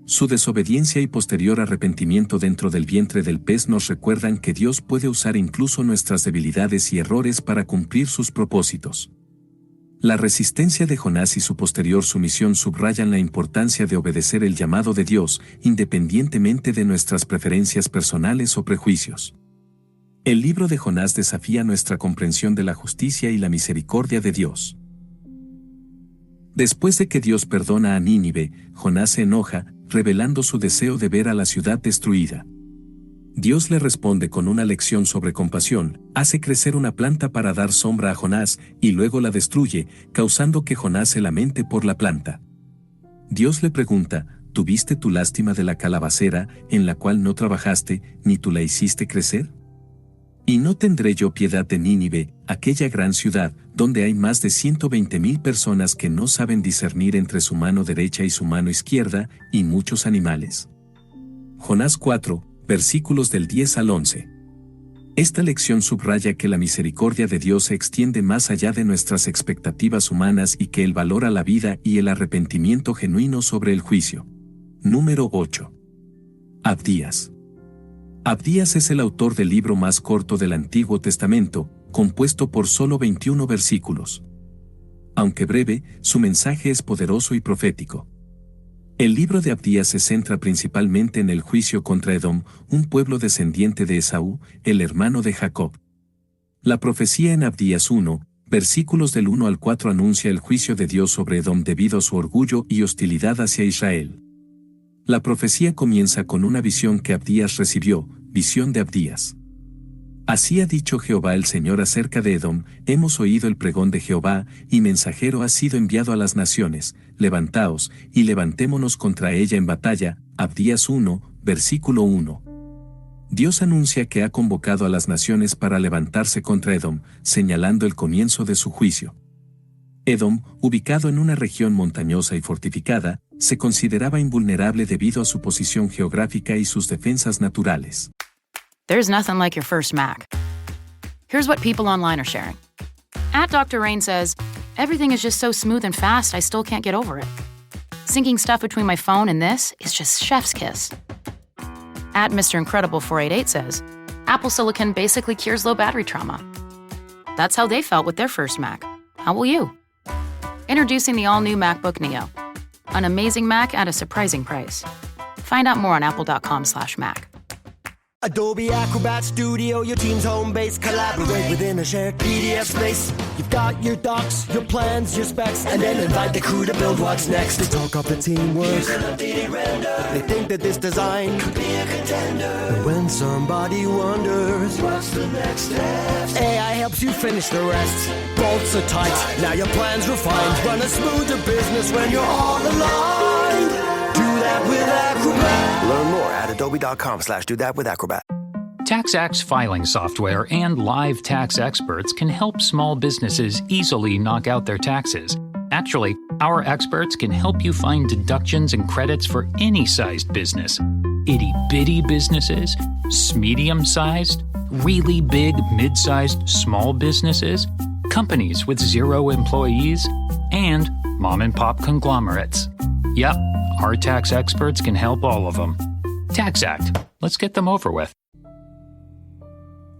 Su desobediencia y posterior arrepentimiento dentro del vientre del pez nos recuerdan que Dios puede usar incluso nuestras debilidades y errores para cumplir sus propósitos. La resistencia de Jonás y su posterior sumisión subrayan la importancia de obedecer el llamado de Dios, independientemente de nuestras preferencias personales o prejuicios. El libro de Jonás desafía nuestra comprensión de la justicia y la misericordia de Dios. Después de que Dios perdona a Nínive, Jonás se enoja, revelando su deseo de ver a la ciudad destruida. Dios le responde con una lección sobre compasión, hace crecer una planta para dar sombra a Jonás y luego la destruye, causando que Jonás se lamente por la planta. Dios le pregunta, ¿tuviste tu lástima de la calabacera, en la cual no trabajaste, ni tú la hiciste crecer? ¿Y no tendré yo piedad de Nínive, aquella gran ciudad, donde hay más de 120,000 personas que no saben discernir entre su mano derecha y su mano izquierda, y muchos animales? Jonás 4, versículos del 10 al 11. Esta lección subraya que la misericordia de Dios se extiende más allá de nuestras expectativas humanas y que Él valora la vida y el arrepentimiento genuino sobre el juicio. Número 8. Abdías. Abdías es el autor del libro más corto del Antiguo Testamento, compuesto por solo 21 versículos. Aunque breve, su mensaje es poderoso y profético. El libro de Abdías se centra principalmente en el juicio contra Edom, un pueblo descendiente de Esaú, el hermano de Jacob. La profecía en Abdías 1, versículos del 1 al 4 anuncia el juicio de Dios sobre Edom debido a su orgullo y hostilidad hacia Israel. La profecía comienza con una visión que Abdías recibió, visión de Abdías. Así ha dicho Jehová el Señor acerca de Edom, hemos oído el pregón de Jehová, y mensajero ha sido enviado a las naciones, levantaos, y levantémonos contra ella en batalla. Abdías 1, versículo 1. Dios anuncia que ha convocado a las naciones para levantarse contra Edom, señalando el comienzo de su juicio. Edom, ubicado en una región montañosa y fortificada, se consideraba invulnerable debido a su posición geográfica y sus defensas naturales. There's nothing like your first Mac. Here's what people online are sharing. @Dr. Rain says, everything is just so smooth and fast, I still can't get over it. Syncing stuff between my phone and this is just chef's kiss. @Mr. Incredible 488 says, Apple Silicon basically cures low battery trauma. That's how they felt with their first Mac. How will you? Introducing the all-new MacBook Neo. An amazing Mac at a surprising price. Find out more on apple.com/Mac. Adobe Acrobat Studio, your team's home base. Collaborate within a shared PDF space. You've got your docs, your plans, your specs, and then invite the crew to build what's next. They talk up the teamwork. They think that this design could be a contender. And when somebody wonders what's the next step, AI helps you finish the rest. Bolts are tight, now your plan's refined. Run a smoother business when you're all aligned. Do that with Acrobat. Learn more at adobe.com/do-that-with-Acrobat. TaxAct filing software and live tax experts can help small businesses easily knock out their taxes. Actually, our experts can help you find deductions and credits for any sized business. Itty-bitty businesses, medium-sized, really big, mid-sized, small businesses, companies with 0 employees, and mom-and-pop conglomerates. Yep, our tax experts can help all of them. TaxAct. Let's get them over with.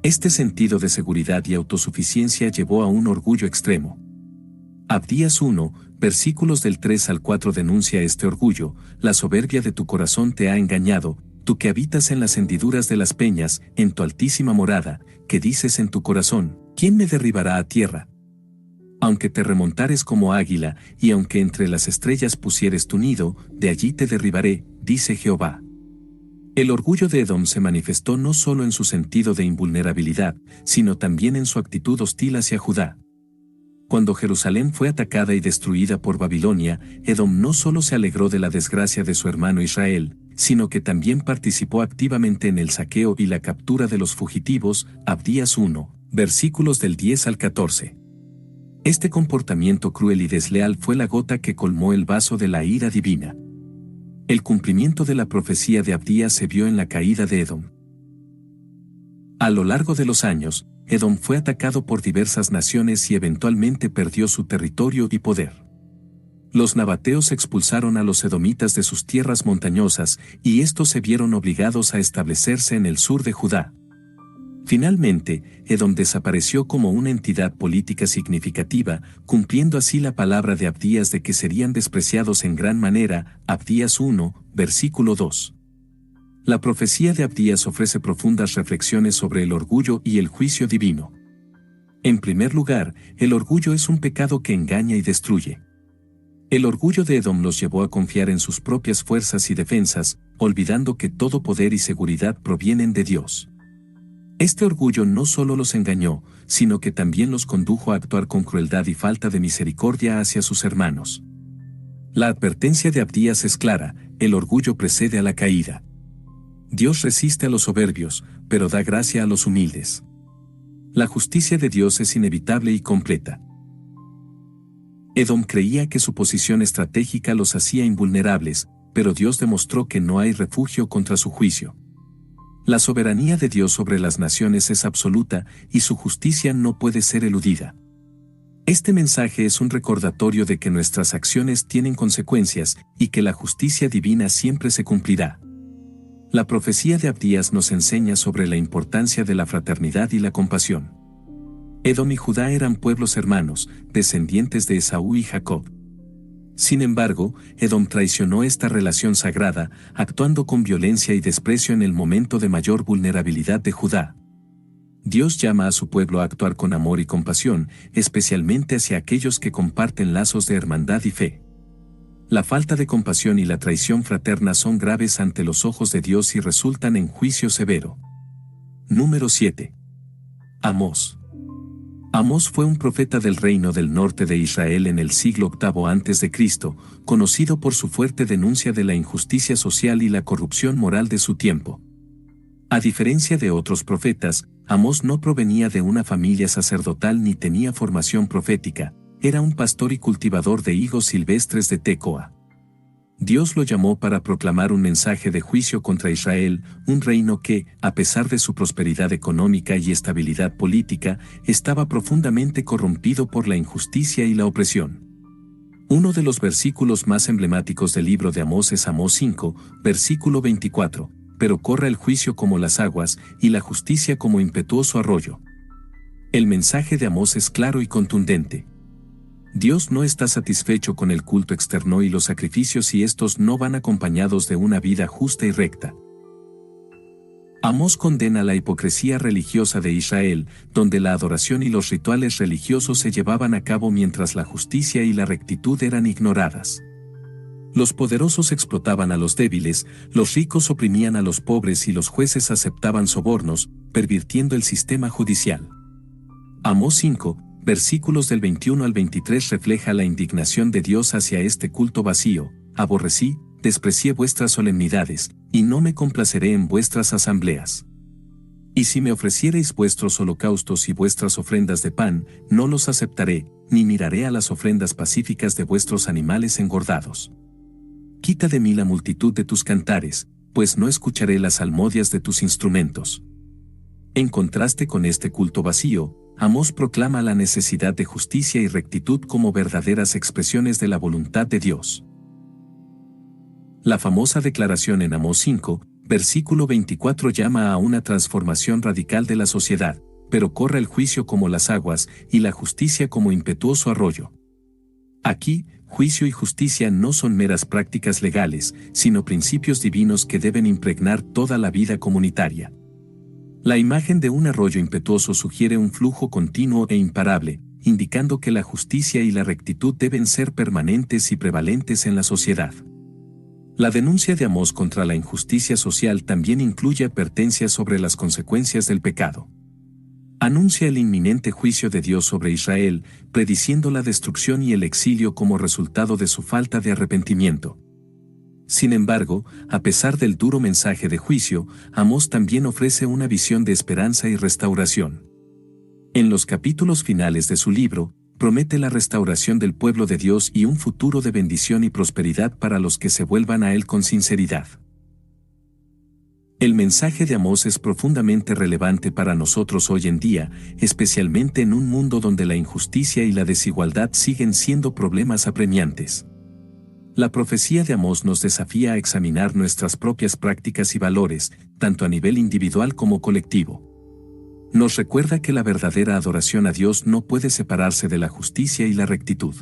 Este sentido de seguridad y autosuficiencia llevó a un orgullo extremo. Abdías 1, versículos del 3 al 4 denuncia este orgullo: la soberbia de tu corazón te ha engañado, tú que habitas en las hendiduras de las peñas, en tu altísima morada, que dices en tu corazón, ¿quién me derribará a tierra? Aunque te remontares como águila, y aunque entre las estrellas pusieres tu nido, de allí te derribaré, dice Jehová. El orgullo de Edom se manifestó no solo en su sentido de invulnerabilidad, sino también en su actitud hostil hacia Judá. Cuando Jerusalén fue atacada y destruida por Babilonia, Edom no solo se alegró de la desgracia de su hermano Israel, sino que también participó activamente en el saqueo y la captura de los fugitivos. Abdías 1, versículos del 10 al 14. Este comportamiento cruel y desleal fue la gota que colmó el vaso de la ira divina. El cumplimiento de la profecía de Abdías se vio en la caída de Edom. A lo largo de los años, Edom fue atacado por diversas naciones y eventualmente perdió su territorio y poder. Los nabateos expulsaron a los edomitas de sus tierras montañosas, y estos se vieron obligados a establecerse en el sur de Judá. Finalmente, Edom desapareció como una entidad política significativa, cumpliendo así la palabra de Abdías de que serían despreciados en gran manera, Abdías 1, versículo 2. La profecía de Abdías ofrece profundas reflexiones sobre el orgullo y el juicio divino. En primer lugar, el orgullo es un pecado que engaña y destruye. El orgullo de Edom los llevó a confiar en sus propias fuerzas y defensas, olvidando que todo poder y seguridad provienen de Dios. Este orgullo no solo los engañó, sino que también los condujo a actuar con crueldad y falta de misericordia hacia sus hermanos. La advertencia de Abdías es clara: el orgullo precede a la caída. Dios resiste a los soberbios, pero da gracia a los humildes. La justicia de Dios es inevitable y completa. Edom creía que su posición estratégica los hacía invulnerables, pero Dios demostró que no hay refugio contra su juicio. La soberanía de Dios sobre las naciones es absoluta y su justicia no puede ser eludida. Este mensaje es un recordatorio de que nuestras acciones tienen consecuencias y que la justicia divina siempre se cumplirá. La profecía de Abdías nos enseña sobre la importancia de la fraternidad y la compasión. Edom y Judá eran pueblos hermanos, descendientes de Esaú y Jacob. Sin embargo, Edom traicionó esta relación sagrada, actuando con violencia y desprecio en el momento de mayor vulnerabilidad de Judá. Dios llama a su pueblo a actuar con amor y compasión, especialmente hacia aquellos que comparten lazos de hermandad y fe. La falta de compasión y la traición fraterna son graves ante los ojos de Dios y resultan en juicio severo. Número 7. Amós. Amós fue un profeta del reino del norte de Israel en el siglo VIII a.C., conocido por su fuerte denuncia de la injusticia social y la corrupción moral de su tiempo. A diferencia de otros profetas, Amós no provenía de una familia sacerdotal ni tenía formación profética, era un pastor y cultivador de higos silvestres de Tecoa. Dios lo llamó para proclamar un mensaje de juicio contra Israel, un reino que, a pesar de su prosperidad económica y estabilidad política, estaba profundamente corrompido por la injusticia y la opresión. Uno de los versículos más emblemáticos del libro de Amós es Amós 5, versículo 24, pero corra el juicio como las aguas, y la justicia como impetuoso arroyo. El mensaje de Amós es claro y contundente. Dios no está satisfecho con el culto externo y los sacrificios si estos no van acompañados de una vida justa y recta. Amós condena la hipocresía religiosa de Israel, donde la adoración y los rituales religiosos se llevaban a cabo mientras la justicia y la rectitud eran ignoradas. Los poderosos explotaban a los débiles, los ricos oprimían a los pobres y los jueces aceptaban sobornos, pervirtiendo el sistema judicial. Amós 5, versículos del 21 al 23 refleja la indignación de Dios hacia este culto vacío. Aborrecí, desprecié vuestras solemnidades, y no me complaceré en vuestras asambleas. Y si me ofreciereis vuestros holocaustos y vuestras ofrendas de pan, no los aceptaré, ni miraré a las ofrendas pacíficas de vuestros animales engordados. Quita de mí la multitud de tus cantares, pues no escucharé las salmodias de tus instrumentos. En contraste con este culto vacío, Amós proclama la necesidad de justicia y rectitud como verdaderas expresiones de la voluntad de Dios. La famosa declaración en Amós 5, versículo 24 llama a una transformación radical de la sociedad, pero corra el juicio como las aguas y la justicia como impetuoso arroyo. Aquí, juicio y justicia no son meras prácticas legales, sino principios divinos que deben impregnar toda la vida comunitaria. La imagen de un arroyo impetuoso sugiere un flujo continuo e imparable, indicando que la justicia y la rectitud deben ser permanentes y prevalentes en la sociedad. La denuncia de Amós contra la injusticia social también incluye advertencias sobre las consecuencias del pecado. Anuncia el inminente juicio de Dios sobre Israel, prediciendo la destrucción y el exilio como resultado de su falta de arrepentimiento. Sin embargo, a pesar del duro mensaje de juicio, Amós también ofrece una visión de esperanza y restauración. En los capítulos finales de su libro, promete la restauración del pueblo de Dios y un futuro de bendición y prosperidad para los que se vuelvan a Él con sinceridad. El mensaje de Amós es profundamente relevante para nosotros hoy en día, especialmente en un mundo donde la injusticia y la desigualdad siguen siendo problemas apremiantes. La profecía de Amós nos desafía a examinar nuestras propias prácticas y valores, tanto a nivel individual como colectivo. Nos recuerda que la verdadera adoración a Dios no puede separarse de la justicia y la rectitud.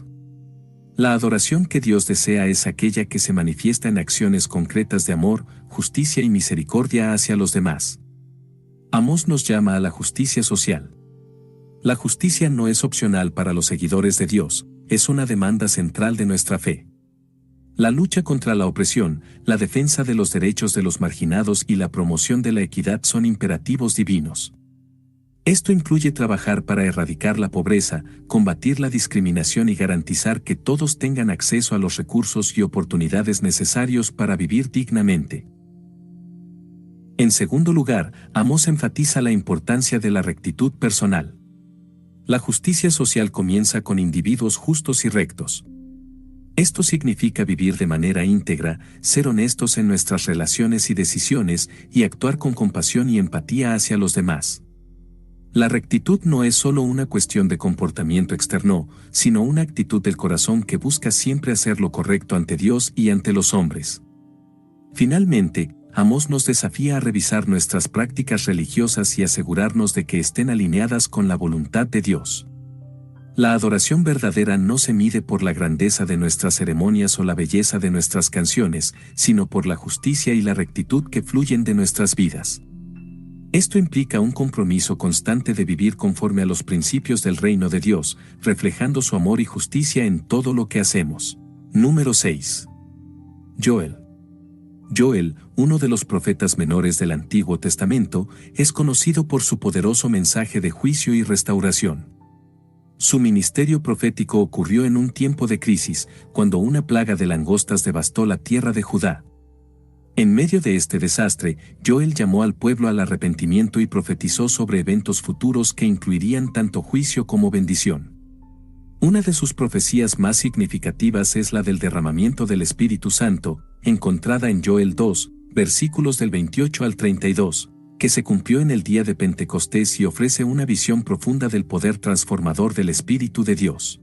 La adoración que Dios desea es aquella que se manifiesta en acciones concretas de amor, justicia y misericordia hacia los demás. Amós nos llama a la justicia social. La justicia no es opcional para los seguidores de Dios, es una demanda central de nuestra fe. La lucha contra la opresión, la defensa de los derechos de los marginados y la promoción de la equidad son imperativos divinos. Esto incluye trabajar para erradicar la pobreza, combatir la discriminación y garantizar que todos tengan acceso a los recursos y oportunidades necesarios para vivir dignamente. En segundo lugar, Amós enfatiza la importancia de la rectitud personal. La justicia social comienza con individuos justos y rectos. Esto significa vivir de manera íntegra, ser honestos en nuestras relaciones y decisiones, y actuar con compasión y empatía hacia los demás. La rectitud no es solo una cuestión de comportamiento externo, sino una actitud del corazón que busca siempre hacer lo correcto ante Dios y ante los hombres. Finalmente, Amós nos desafía a revisar nuestras prácticas religiosas y asegurarnos de que estén alineadas con la voluntad de Dios. La adoración verdadera no se mide por la grandeza de nuestras ceremonias o la belleza de nuestras canciones, sino por la justicia y la rectitud que fluyen de nuestras vidas. Esto implica un compromiso constante de vivir conforme a los principios del reino de Dios, reflejando su amor y justicia en todo lo que hacemos. Número 6. Joel. Joel, uno de los profetas menores del Antiguo Testamento, es conocido por su poderoso mensaje de juicio y restauración. Su ministerio profético ocurrió en un tiempo de crisis, cuando una plaga de langostas devastó la tierra de Judá. En medio de este desastre, Joel llamó al pueblo al arrepentimiento y profetizó sobre eventos futuros que incluirían tanto juicio como bendición. Una de sus profecías más significativas es la del derramamiento del Espíritu Santo, encontrada en Joel 2, versículos del 28 al 32, que se cumplió en el día de Pentecostés y ofrece una visión profunda del poder transformador del Espíritu de Dios.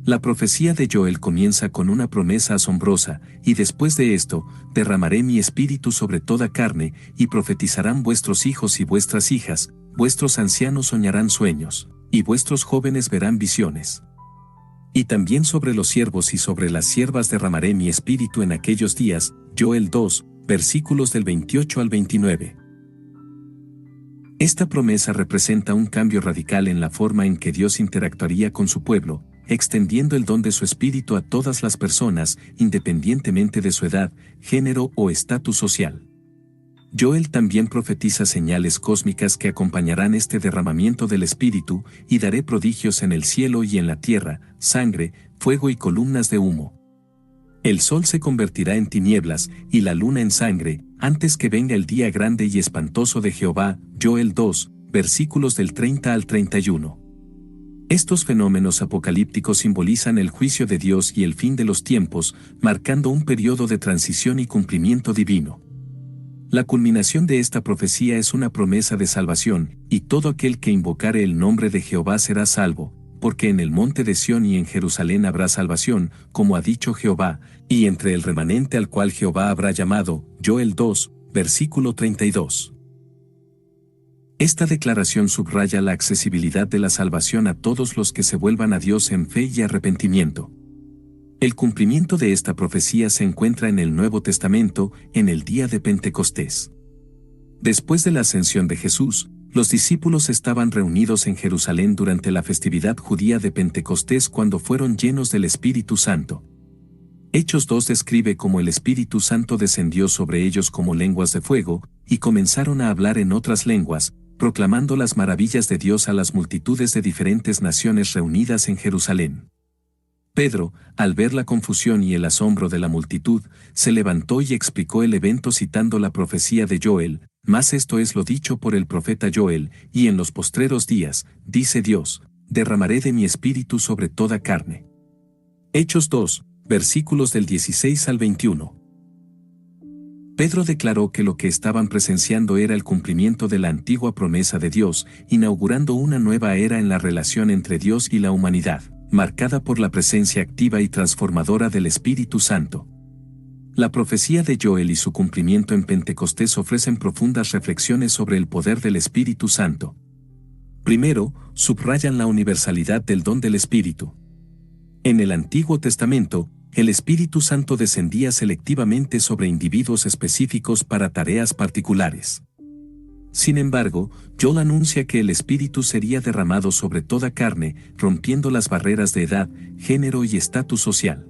La profecía de Joel comienza con una promesa asombrosa, y después de esto, derramaré mi espíritu sobre toda carne, y profetizarán vuestros hijos y vuestras hijas, vuestros ancianos soñarán sueños, y vuestros jóvenes verán visiones. Y también sobre los siervos y sobre las siervas derramaré mi espíritu en aquellos días, Joel 2, versículos del 28 al 29. Esta promesa representa un cambio radical en la forma en que Dios interactuaría con su pueblo, extendiendo el don de su espíritu a todas las personas, independientemente de su edad, género o estatus social. Joel también profetiza señales cósmicas que acompañarán este derramamiento del espíritu, y daré prodigios en el cielo y en la tierra, sangre, fuego y columnas de humo. El sol se convertirá en tinieblas, y la luna en sangre, antes que venga el día grande y espantoso de Jehová. Joel 2, versículos del 30 al 31. Estos fenómenos apocalípticos simbolizan el juicio de Dios y el fin de los tiempos, marcando un periodo de transición y cumplimiento divino. La culminación de esta profecía es una promesa de salvación, y todo aquel que invocare el nombre de Jehová será salvo, porque en el monte de Sión y en Jerusalén habrá salvación, como ha dicho Jehová, y entre el remanente al cual Jehová habrá llamado. Joel 2, versículo 32. Esta declaración subraya la accesibilidad de la salvación a todos los que se vuelvan a Dios en fe y arrepentimiento. El cumplimiento de esta profecía se encuentra en el Nuevo Testamento, en el día de Pentecostés. Después de la ascensión de Jesús, los discípulos estaban reunidos en Jerusalén durante la festividad judía de Pentecostés cuando fueron llenos del Espíritu Santo. Hechos 2 describe cómo el Espíritu Santo descendió sobre ellos como lenguas de fuego, y comenzaron a hablar en otras lenguas, proclamando las maravillas de Dios a las multitudes de diferentes naciones reunidas en Jerusalén. Pedro, al ver la confusión y el asombro de la multitud, se levantó y explicó el evento citando la profecía de Joel, mas esto es lo dicho por el profeta Joel, y en los postreros días, dice Dios, derramaré de mi espíritu sobre toda carne. Hechos 2, versículos del 16 al 21. Pedro declaró que lo que estaban presenciando era el cumplimiento de la antigua promesa de Dios, inaugurando una nueva era en la relación entre Dios y la humanidad. marcada por la presencia activa y transformadora del Espíritu Santo. La profecía de Joel y su cumplimiento en Pentecostés ofrecen profundas reflexiones sobre el poder del Espíritu Santo. Primero, subrayan la universalidad del don del Espíritu. En el Antiguo Testamento, el Espíritu Santo descendía selectivamente sobre individuos específicos para tareas particulares. Sin embargo, Joel anuncia que el Espíritu sería derramado sobre toda carne, rompiendo las barreras de edad, género y estatus social.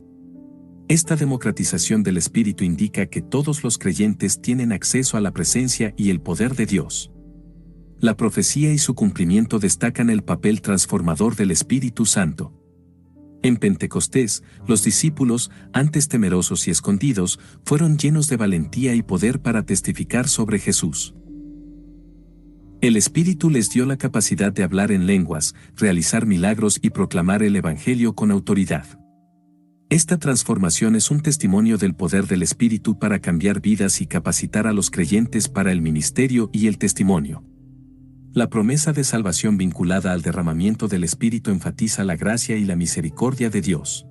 Esta democratización del Espíritu indica que todos los creyentes tienen acceso a la presencia y el poder de Dios. La profecía y su cumplimiento destacan el papel transformador del Espíritu Santo. En Pentecostés, los discípulos, antes temerosos y escondidos, fueron llenos de valentía y poder para testificar sobre Jesús. El Espíritu les dio la capacidad de hablar en lenguas, realizar milagros y proclamar el Evangelio con autoridad. Esta transformación es un testimonio del poder del Espíritu para cambiar vidas y capacitar a los creyentes para el ministerio y el testimonio. La promesa de salvación vinculada al derramamiento del Espíritu enfatiza la gracia y la misericordia de Dios.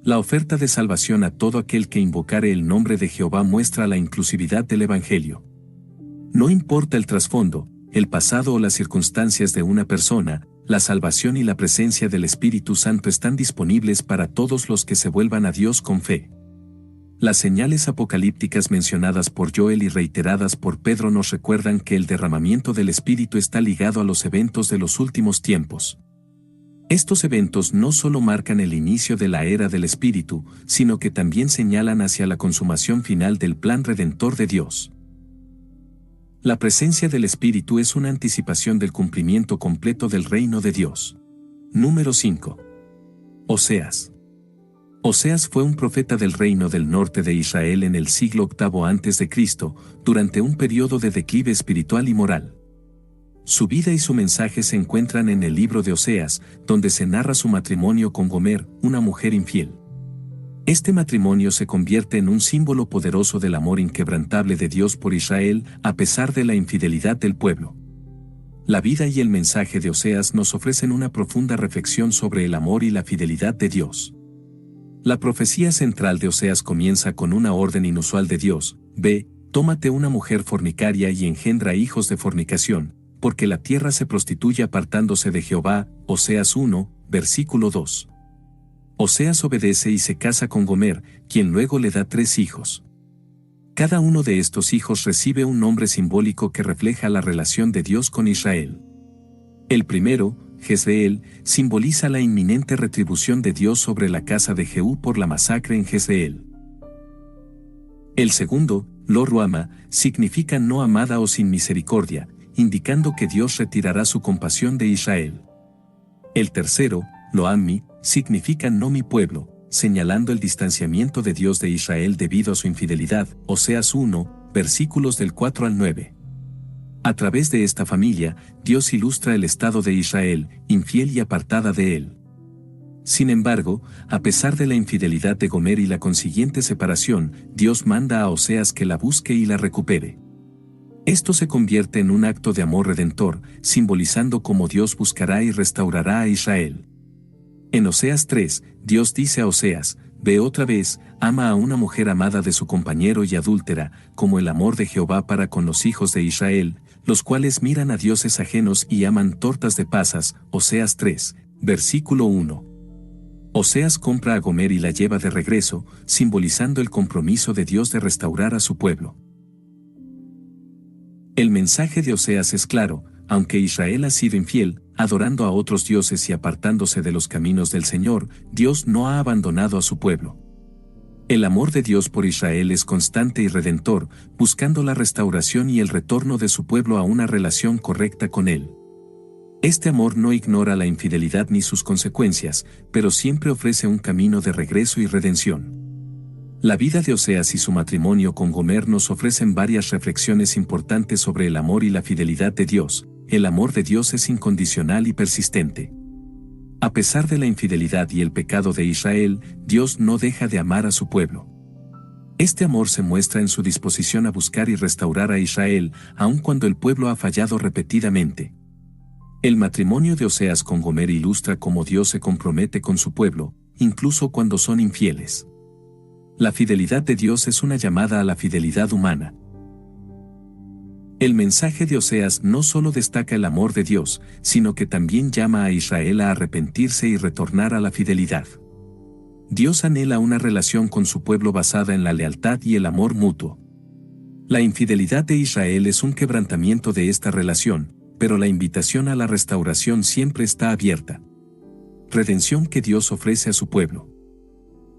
La oferta de salvación a todo aquel que invocare el nombre de Jehová muestra la inclusividad del Evangelio. No importa el trasfondo, el pasado o las circunstancias de una persona, la salvación y la presencia del Espíritu Santo están disponibles para todos los que se vuelvan a Dios con fe. Las señales apocalípticas mencionadas por Joel y reiteradas por Pedro nos recuerdan que el derramamiento del Espíritu está ligado a los eventos de los últimos tiempos. Estos eventos no solo marcan el inicio de la era del Espíritu, sino que también señalan hacia la consumación final del plan redentor de Dios. La presencia del Espíritu es una anticipación del cumplimiento completo del reino de Dios. Número 5. Oseas. Oseas fue un profeta del reino del norte de Israel en el siglo VIII a.C., durante un periodo de declive espiritual y moral. Su vida y su mensaje se encuentran en el libro de Oseas, donde se narra su matrimonio con Gomer, una mujer infiel. Este matrimonio se convierte en un símbolo poderoso del amor inquebrantable de Dios por Israel, a pesar de la infidelidad del pueblo. La vida y el mensaje de Oseas nos ofrecen una profunda reflexión sobre el amor y la fidelidad de Dios. La profecía central de Oseas comienza con una orden inusual de Dios: ve, tómate una mujer fornicaria y engendra hijos de fornicación, porque la tierra se prostituye apartándose de Jehová. Oseas 1, versículo 2. Oseas obedece y se casa con Gomer, quien luego le da 3 hijos. Cada uno de estos hijos recibe un nombre simbólico que refleja la relación de Dios con Israel. El primero, Jezreel, simboliza la inminente retribución de Dios sobre la casa de Jehú por la masacre en Jezreel. El segundo, Lo-ruama, significa no amada o sin misericordia, indicando que Dios retirará su compasión de Israel. El tercero, Lo-ammi, significa no mi pueblo, señalando el distanciamiento de Dios de Israel debido a su infidelidad. Oseas 1, versículos del 4 al 9. A través de esta familia, Dios ilustra el estado de Israel, infiel y apartada de él. Sin embargo, a pesar de la infidelidad de Gomer y la consiguiente separación, Dios manda a Oseas que la busque y la recupere. Esto se convierte en un acto de amor redentor, simbolizando cómo Dios buscará y restaurará a Israel. En Oseas 3, Dios dice a Oseas: ve otra vez, ama a una mujer amada de su compañero y adúltera, como el amor de Jehová para con los hijos de Israel, los cuales miran a dioses ajenos y aman tortas de pasas. Oseas 3, versículo 1. Oseas compra a Gomer y la lleva de regreso, simbolizando el compromiso de Dios de restaurar a su pueblo. El mensaje de Oseas es claro: aunque Israel ha sido infiel, adorando a otros dioses y apartándose de los caminos del Señor, Dios no ha abandonado a su pueblo. El amor de Dios por Israel es constante y redentor, buscando la restauración y el retorno de su pueblo a una relación correcta con Él. Este amor no ignora la infidelidad ni sus consecuencias, pero siempre ofrece un camino de regreso y redención. La vida de Oseas y su matrimonio con Gomer nos ofrecen varias reflexiones importantes sobre el amor y la fidelidad de Dios. El amor de Dios es incondicional y persistente. A pesar de la infidelidad y el pecado de Israel, Dios no deja de amar a su pueblo. Este amor se muestra en su disposición a buscar y restaurar a Israel, aun cuando el pueblo ha fallado repetidamente. El matrimonio de Oseas con Gomer ilustra cómo Dios se compromete con su pueblo, incluso cuando son infieles. La fidelidad de Dios es una llamada a la fidelidad humana. El mensaje de Oseas no solo destaca el amor de Dios, sino que también llama a Israel a arrepentirse y retornar a la fidelidad. Dios anhela una relación con su pueblo basada en la lealtad y el amor mutuo. La infidelidad de Israel es un quebrantamiento de esta relación, pero la invitación a la restauración siempre está abierta. Redención que Dios ofrece a su pueblo.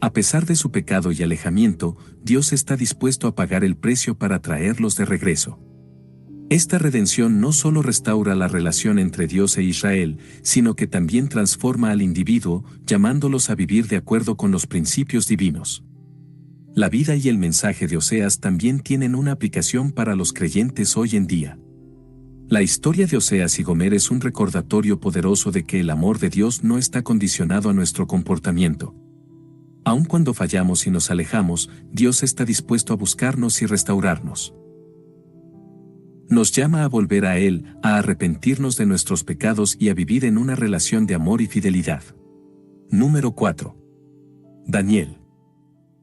A pesar de su pecado y alejamiento, Dios está dispuesto a pagar el precio para traerlos de regreso. Esta redención no solo restaura la relación entre Dios e Israel, sino que también transforma al individuo, llamándolos a vivir de acuerdo con los principios divinos. La vida y el mensaje de Oseas también tienen una aplicación para los creyentes hoy en día. La historia de Oseas y Gomer es un recordatorio poderoso de que el amor de Dios no está condicionado a nuestro comportamiento. Aun cuando fallamos y nos alejamos, Dios está dispuesto a buscarnos y restaurarnos. Nos llama a volver a Él, a arrepentirnos de nuestros pecados y a vivir en una relación de amor y fidelidad. Número 4. Daniel.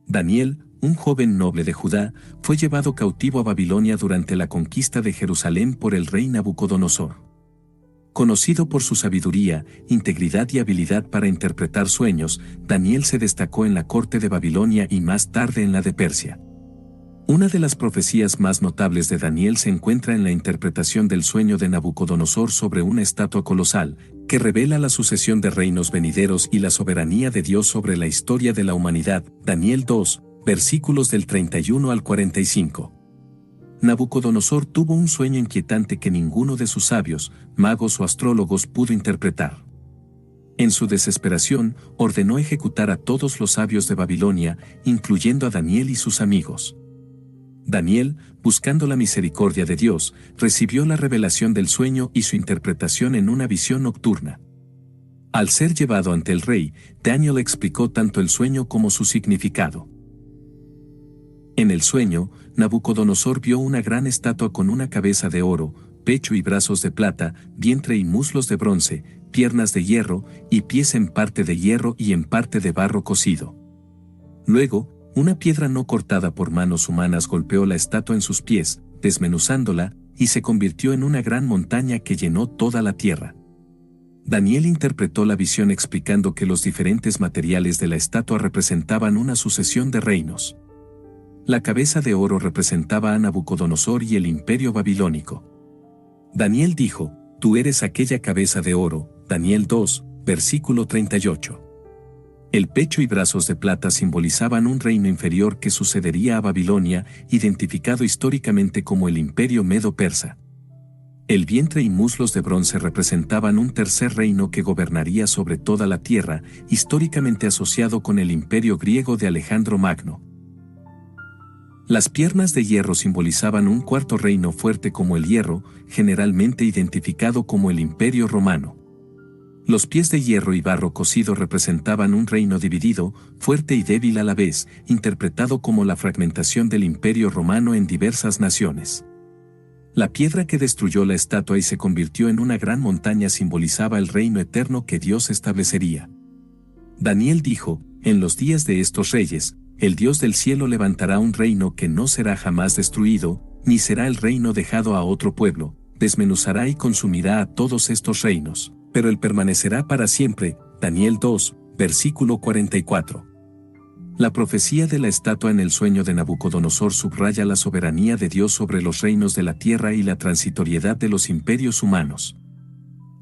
Daniel, un joven noble de Judá, fue llevado cautivo a Babilonia durante la conquista de Jerusalén por el rey Nabucodonosor. Conocido por su sabiduría, integridad y habilidad para interpretar sueños, Daniel se destacó en la corte de Babilonia y más tarde en la de Persia. Una de las profecías más notables de Daniel se encuentra en la interpretación del sueño de Nabucodonosor sobre una estatua colosal, que revela la sucesión de reinos venideros y la soberanía de Dios sobre la historia de la humanidad. Daniel 2, versículos del 31 al 45. Nabucodonosor tuvo un sueño inquietante que ninguno de sus sabios, magos o astrólogos pudo interpretar. En su desesperación, ordenó ejecutar a todos los sabios de Babilonia, incluyendo a Daniel y sus amigos. Daniel, buscando la misericordia de Dios, recibió la revelación del sueño y su interpretación en una visión nocturna. Al ser llevado ante el rey, Daniel explicó tanto el sueño como su significado. En el sueño, Nabucodonosor vio una gran estatua con una cabeza de oro, pecho y brazos de plata, vientre y muslos de bronce, piernas de hierro, y pies en parte de hierro y en parte de barro cocido. Luego, una piedra no cortada por manos humanas golpeó la estatua en sus pies, desmenuzándola, y se convirtió en una gran montaña que llenó toda la tierra. Daniel interpretó la visión explicando que los diferentes materiales de la estatua representaban una sucesión de reinos. La cabeza de oro representaba a Nabucodonosor y el imperio babilónico. Daniel dijo: «Tú eres aquella cabeza de oro», Daniel 2, versículo 38. El pecho y brazos de plata simbolizaban un reino inferior que sucedería a Babilonia, identificado históricamente como el imperio medo-persa. El vientre y muslos de bronce representaban un tercer reino que gobernaría sobre toda la tierra, históricamente asociado con el imperio griego de Alejandro Magno. Las piernas de hierro simbolizaban un cuarto reino fuerte como el hierro, generalmente identificado como el imperio romano. Los pies de hierro y barro cocido representaban un reino dividido, fuerte y débil a la vez, interpretado como la fragmentación del imperio romano en diversas naciones. La piedra que destruyó la estatua y se convirtió en una gran montaña simbolizaba el reino eterno que Dios establecería. Daniel dijo: «En los días de estos reyes, el Dios del cielo levantará un reino que no será jamás destruido, ni será el reino dejado a otro pueblo, desmenuzará y consumirá a todos estos reinos, pero él permanecerá para siempre». Daniel 2, versículo 44. La profecía de la estatua en el sueño de Nabucodonosor subraya la soberanía de Dios sobre los reinos de la tierra y la transitoriedad de los imperios humanos.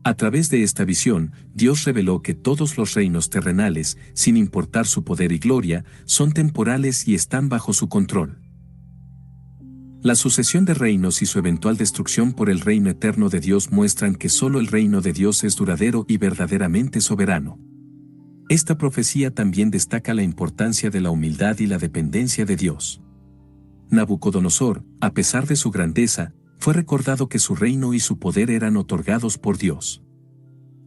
A través de esta visión, Dios reveló que todos los reinos terrenales, sin importar su poder y gloria, son temporales y están bajo su control. La sucesión de reinos y su eventual destrucción por el reino eterno de Dios muestran que solo el reino de Dios es duradero y verdaderamente soberano. Esta profecía también destaca la importancia de la humildad y la dependencia de Dios. Nabucodonosor, a pesar de su grandeza, fue recordado que su reino y su poder eran otorgados por Dios.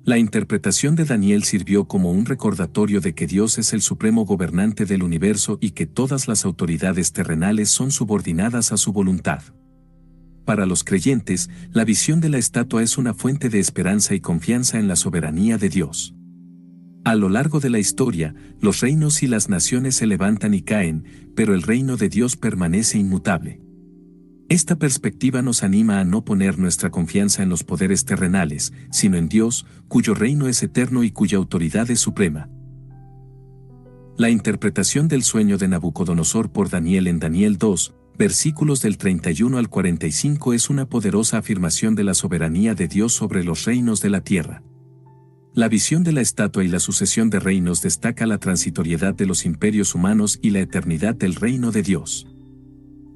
La interpretación de Daniel sirvió como un recordatorio de que Dios es el supremo gobernante del universo y que todas las autoridades terrenales son subordinadas a su voluntad. Para los creyentes, la visión de la estatua es una fuente de esperanza y confianza en la soberanía de Dios. A lo largo de la historia, los reinos y las naciones se levantan y caen, pero el reino de Dios permanece inmutable. Esta perspectiva nos anima a no poner nuestra confianza en los poderes terrenales, sino en Dios, cuyo reino es eterno y cuya autoridad es suprema. La interpretación del sueño de Nabucodonosor por Daniel en Daniel 2, versículos del 31 al 45 es una poderosa afirmación de la soberanía de Dios sobre los reinos de la tierra. La visión de la estatua y la sucesión de reinos destaca la transitoriedad de los imperios humanos y la eternidad del reino de Dios.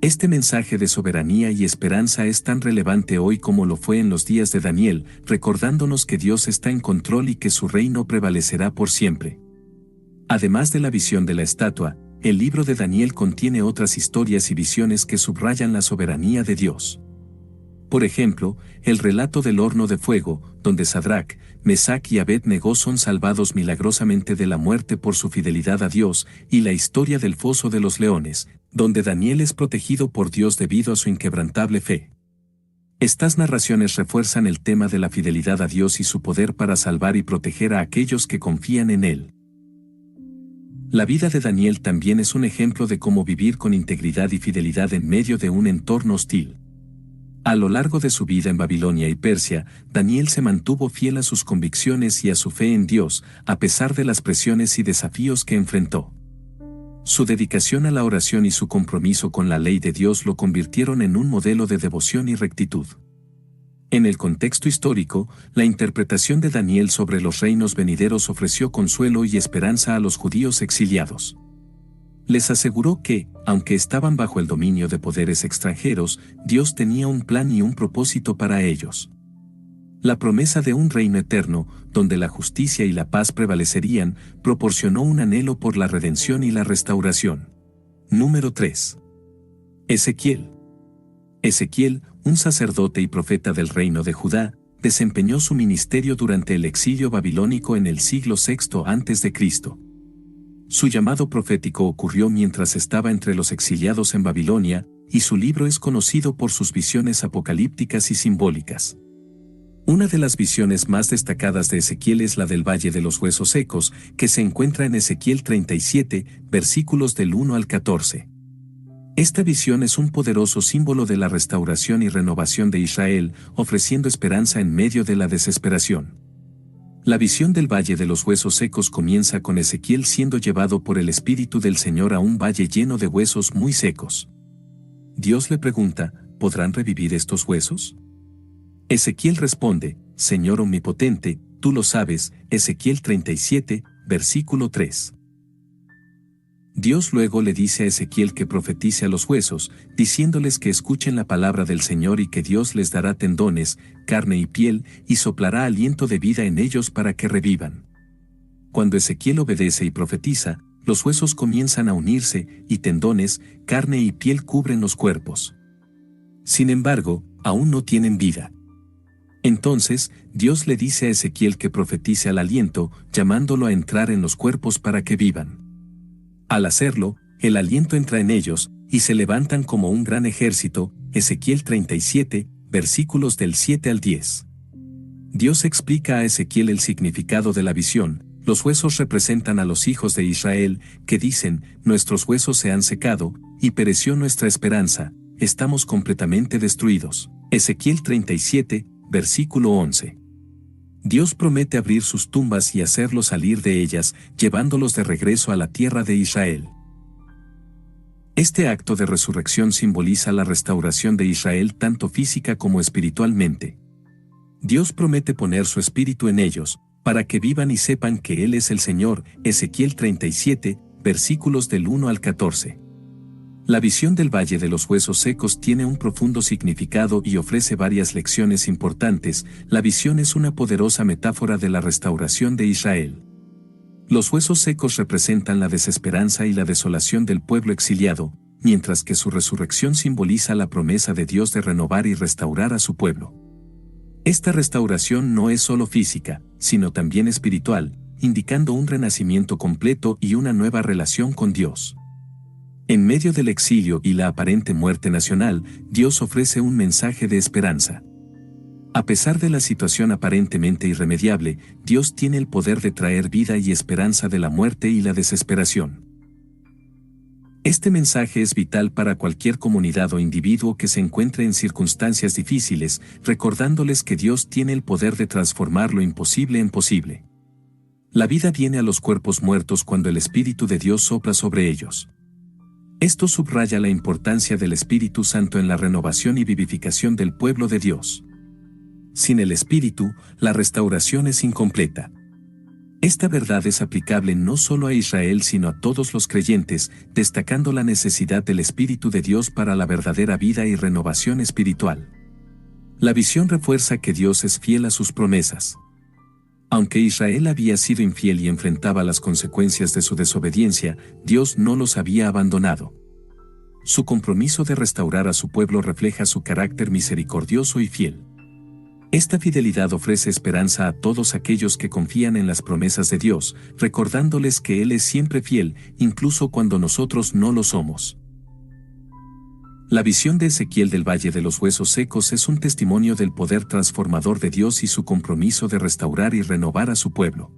Este mensaje de soberanía y esperanza es tan relevante hoy como lo fue en los días de Daniel, recordándonos que Dios está en control y que su reino prevalecerá por siempre. Además de la visión de la estatua, el libro de Daniel contiene otras historias y visiones que subrayan la soberanía de Dios. Por ejemplo, el relato del horno de fuego, donde Sadrac, Mesac y Abed-Negó son salvados milagrosamente de la muerte por su fidelidad a Dios, y la historia del foso de los leones, donde Daniel es protegido por Dios debido a su inquebrantable fe. Estas narraciones refuerzan el tema de la fidelidad a Dios y su poder para salvar y proteger a aquellos que confían en Él. La vida de Daniel también es un ejemplo de cómo vivir con integridad y fidelidad en medio de un entorno hostil. A lo largo de su vida en Babilonia y Persia, Daniel se mantuvo fiel a sus convicciones y a su fe en Dios, a pesar de las presiones y desafíos que enfrentó. Su dedicación a la oración y su compromiso con la ley de Dios lo convirtieron en un modelo de devoción y rectitud. En el contexto histórico, la interpretación de Daniel sobre los reinos venideros ofreció consuelo y esperanza a los judíos exiliados. Les aseguró que, aunque estaban bajo el dominio de poderes extranjeros, Dios tenía un plan y un propósito para ellos. La promesa de un reino eterno, donde la justicia y la paz prevalecerían, proporcionó un anhelo por la redención y la restauración. Número 3. Ezequiel. Ezequiel, un sacerdote y profeta del reino de Judá, desempeñó su ministerio durante el exilio babilónico en el siglo VI a.C. Su llamado profético ocurrió mientras estaba entre los exiliados en Babilonia, y su libro es conocido por sus visiones apocalípticas y simbólicas. Una de las visiones más destacadas de Ezequiel es la del Valle de los Huesos Secos, que se encuentra en Ezequiel 37, versículos del 1 al 14. Esta visión es un poderoso símbolo de la restauración y renovación de Israel, ofreciendo esperanza en medio de la desesperación. La visión del Valle de los Huesos Secos comienza con Ezequiel siendo llevado por el Espíritu del Señor a un valle lleno de huesos muy secos. Dios le pregunta, ¿podrán revivir estos huesos? Ezequiel responde, Señor omnipotente, tú lo sabes, Ezequiel 37, versículo 3. Dios luego le dice a Ezequiel que profetice a los huesos, diciéndoles que escuchen la palabra del Señor y que Dios les dará tendones, carne y piel, y soplará aliento de vida en ellos para que revivan. Cuando Ezequiel obedece y profetiza, los huesos comienzan a unirse, y tendones, carne y piel cubren los cuerpos. Sin embargo, aún no tienen vida. Entonces, Dios le dice a Ezequiel que profetice al aliento, llamándolo a entrar en los cuerpos para que vivan. Al hacerlo, el aliento entra en ellos, y se levantan como un gran ejército, Ezequiel 37, versículos del 7 al 10. Dios explica a Ezequiel el significado de la visión. Los huesos representan a los hijos de Israel, que dicen, nuestros huesos se han secado, y pereció nuestra esperanza, estamos completamente destruidos. Ezequiel 37, versículo 11. Dios promete abrir sus tumbas y hacerlos salir de ellas, llevándolos de regreso a la tierra de Israel. Este acto de resurrección simboliza la restauración de Israel tanto física como espiritualmente. Dios promete poner su espíritu en ellos, para que vivan y sepan que Él es el Señor, Ezequiel 37, versículos del 1 al 14. La visión del Valle de los Huesos Secos tiene un profundo significado y ofrece varias lecciones importantes. La visión es una poderosa metáfora de la restauración de Israel. Los huesos secos representan la desesperanza y la desolación del pueblo exiliado, mientras que su resurrección simboliza la promesa de Dios de renovar y restaurar a su pueblo. Esta restauración no es solo física, sino también espiritual, indicando un renacimiento completo y una nueva relación con Dios. En medio del exilio y la aparente muerte nacional, Dios ofrece un mensaje de esperanza. A pesar de la situación aparentemente irremediable, Dios tiene el poder de traer vida y esperanza de la muerte y la desesperación. Este mensaje es vital para cualquier comunidad o individuo que se encuentre en circunstancias difíciles, recordándoles que Dios tiene el poder de transformar lo imposible en posible. La vida viene a los cuerpos muertos cuando el Espíritu de Dios sopla sobre ellos. Esto subraya la importancia del Espíritu Santo en la renovación y vivificación del pueblo de Dios. Sin el Espíritu, la restauración es incompleta. Esta verdad es aplicable no solo a Israel sino a todos los creyentes, destacando la necesidad del Espíritu de Dios para la verdadera vida y renovación espiritual. La visión refuerza que Dios es fiel a sus promesas. Aunque Israel había sido infiel y enfrentaba las consecuencias de su desobediencia, Dios no los había abandonado. Su compromiso de restaurar a su pueblo refleja su carácter misericordioso y fiel. Esta fidelidad ofrece esperanza a todos aquellos que confían en las promesas de Dios, recordándoles que Él es siempre fiel, incluso cuando nosotros no lo somos. La visión de Ezequiel del Valle de los Huesos Secos es un testimonio del poder transformador de Dios y su compromiso de restaurar y renovar a su pueblo.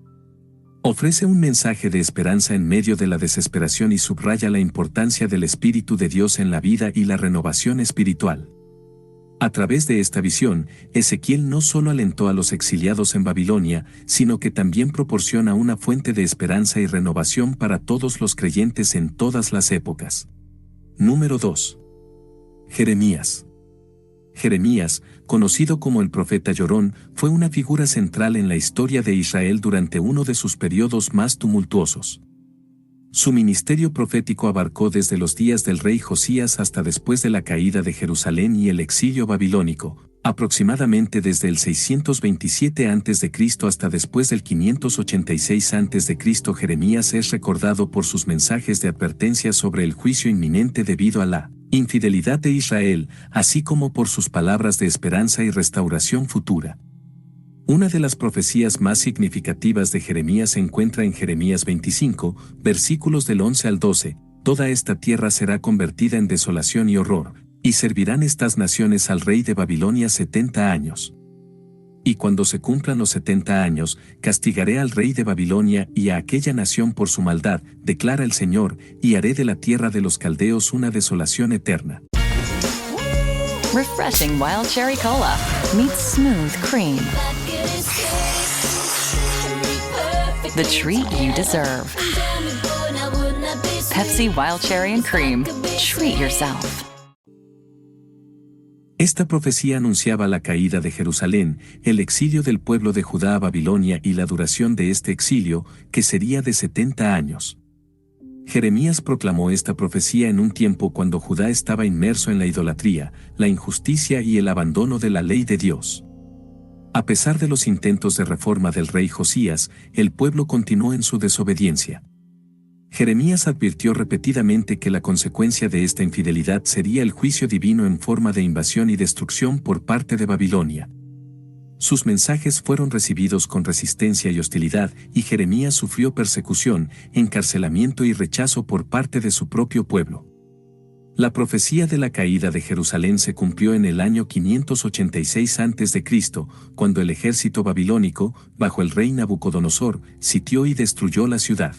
Ofrece un mensaje de esperanza en medio de la desesperación y subraya la importancia del Espíritu de Dios en la vida y la renovación espiritual. A través de esta visión, Ezequiel no solo alentó a los exiliados en Babilonia, sino que también proporciona una fuente de esperanza y renovación para todos los creyentes en todas las épocas. Número 2. Jeremías. Jeremías, conocido como el profeta llorón, fue una figura central en la historia de Israel durante uno de sus periodos más tumultuosos. Su ministerio profético abarcó desde los días del rey Josías hasta después de la caída de Jerusalén y el exilio babilónico, aproximadamente desde el 627 a.C. hasta después del 586 a.C. Jeremías es recordado por sus mensajes de advertencia sobre el juicio inminente debido a la infidelidad de Israel, así como por sus palabras de esperanza y restauración futura. Una de las profecías más significativas de Jeremías se encuentra en Jeremías 25, versículos del 11 al 12. Toda esta tierra será convertida en desolación y horror, y servirán estas naciones al rey de Babilonia 70 años. Y cuando se cumplan los 70 años, castigaré al rey de Babilonia y a aquella nación por su maldad, declara el Señor, y haré de la tierra de los caldeos una desolación eterna. Refreshing Wild Cherry Cola meets smooth cream. The treat you deserve. Pepsi Wild Cherry and Cream. Treat yourself. Esta profecía anunciaba la caída de Jerusalén, el exilio del pueblo de Judá a Babilonia y la duración de este exilio, que sería de 70 años. Jeremías proclamó esta profecía en un tiempo cuando Judá estaba inmerso en la idolatría, la injusticia y el abandono de la ley de Dios. A pesar de los intentos de reforma del rey Josías, el pueblo continuó en su desobediencia. Jeremías advirtió repetidamente que la consecuencia de esta infidelidad sería el juicio divino en forma de invasión y destrucción por parte de Babilonia. Sus mensajes fueron recibidos con resistencia y hostilidad, y Jeremías sufrió persecución, encarcelamiento y rechazo por parte de su propio pueblo. La profecía de la caída de Jerusalén se cumplió en el año 586 a.C., cuando el ejército babilónico, bajo el rey Nabucodonosor, sitió y destruyó la ciudad.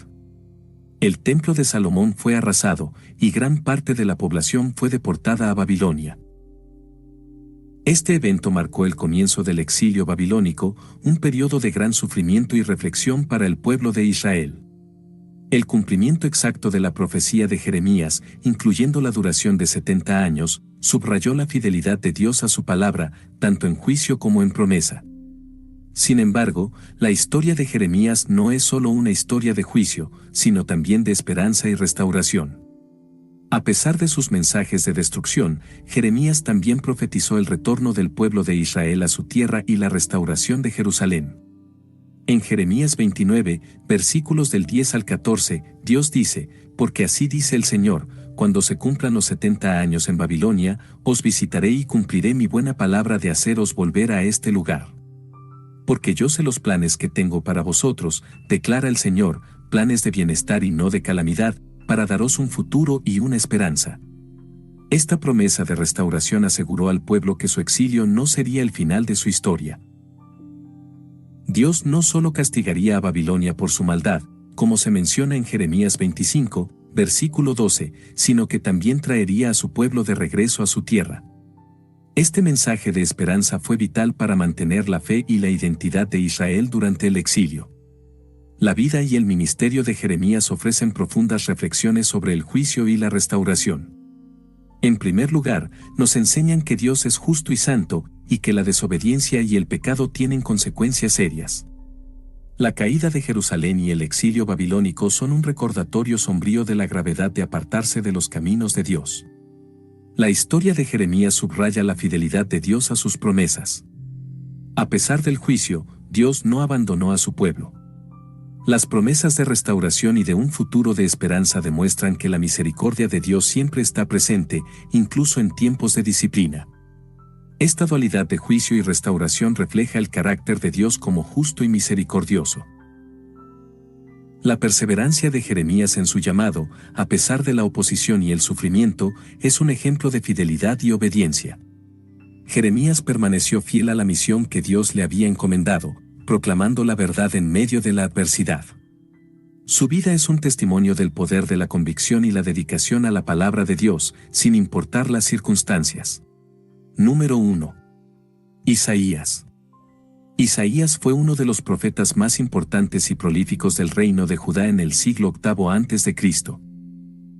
El templo de Salomón fue arrasado, y gran parte de la población fue deportada a Babilonia. Este evento marcó el comienzo del exilio babilónico, un periodo de gran sufrimiento y reflexión para el pueblo de Israel. El cumplimiento exacto de la profecía de Jeremías, incluyendo la duración de 70 años, subrayó la fidelidad de Dios a su palabra, tanto en juicio como en promesa. Sin embargo, la historia de Jeremías no es solo una historia de juicio, sino también de esperanza y restauración. A pesar de sus mensajes de destrucción, Jeremías también profetizó el retorno del pueblo de Israel a su tierra y la restauración de Jerusalén. En Jeremías 29, versículos del 10 al 14, Dios dice: «Porque así dice el Señor, cuando se cumplan los 70 años en Babilonia, os visitaré y cumpliré mi buena palabra de haceros volver a este lugar. Porque yo sé los planes que tengo para vosotros, declara el Señor, planes de bienestar y no de calamidad, para daros un futuro y una esperanza. Esta promesa de restauración aseguró al pueblo que su exilio no sería el final de su historia. Dios no solo castigaría a Babilonia por su maldad, como se menciona en Jeremías 25, versículo 12, sino que también traería a su pueblo de regreso a su tierra. Este mensaje de esperanza fue vital para mantener la fe y la identidad de Israel durante el exilio. La vida y el ministerio de Jeremías ofrecen profundas reflexiones sobre el juicio y la restauración. En primer lugar, nos enseñan que Dios es justo y santo, y que la desobediencia y el pecado tienen consecuencias serias. La caída de Jerusalén y el exilio babilónico son un recordatorio sombrío de la gravedad de apartarse de los caminos de Dios. La historia de Jeremías subraya la fidelidad de Dios a sus promesas. A pesar del juicio, Dios no abandonó a su pueblo. Las promesas de restauración y de un futuro de esperanza demuestran que la misericordia de Dios siempre está presente, incluso en tiempos de disciplina. Esta dualidad de juicio y restauración refleja el carácter de Dios como justo y misericordioso. La perseverancia de Jeremías en su llamado, a pesar de la oposición y el sufrimiento, es un ejemplo de fidelidad y obediencia. Jeremías permaneció fiel a la misión que Dios le había encomendado, proclamando la verdad en medio de la adversidad. Su vida es un testimonio del poder de la convicción y la dedicación a la palabra de Dios, sin importar las circunstancias. Número 1. Isaías. Isaías fue uno de los profetas más importantes y prolíficos del reino de Judá en el siglo VIII a.C.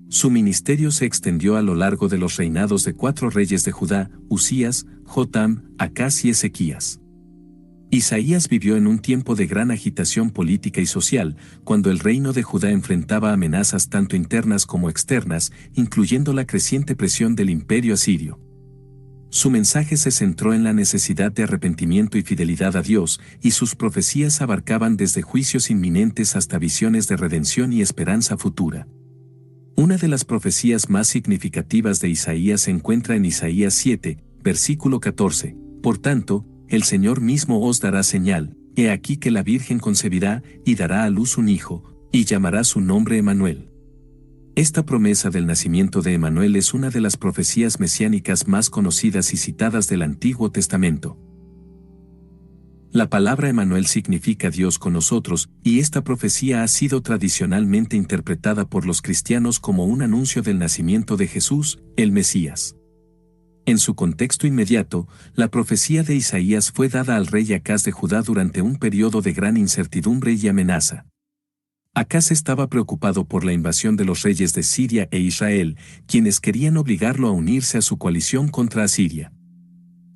Su ministerio se extendió a lo largo de los reinados de 4 reyes de Judá, Usías, Jotam, Acaz y Ezequías. Isaías vivió en un tiempo de gran agitación política y social, cuando el reino de Judá enfrentaba amenazas tanto internas como externas, incluyendo la creciente presión del imperio asirio. Su mensaje se centró en la necesidad de arrepentimiento y fidelidad a Dios, y sus profecías abarcaban desde juicios inminentes hasta visiones de redención y esperanza futura. Una de las profecías más significativas de Isaías se encuentra en Isaías 7, versículo 14. Por tanto, el Señor mismo os dará señal, he aquí que la Virgen concebirá y dará a luz un hijo, y llamará su nombre Emanuel. Esta promesa del nacimiento de Emanuel es una de las profecías mesiánicas más conocidas y citadas del Antiguo Testamento. La palabra Emanuel significa Dios con nosotros, y esta profecía ha sido tradicionalmente interpretada por los cristianos como un anuncio del nacimiento de Jesús, el Mesías. En su contexto inmediato, la profecía de Isaías fue dada al rey Acaz de Judá durante un periodo de gran incertidumbre y amenaza. Acaz estaba preocupado por la invasión de los reyes de Siria e Israel, quienes querían obligarlo a unirse a su coalición contra Asiria.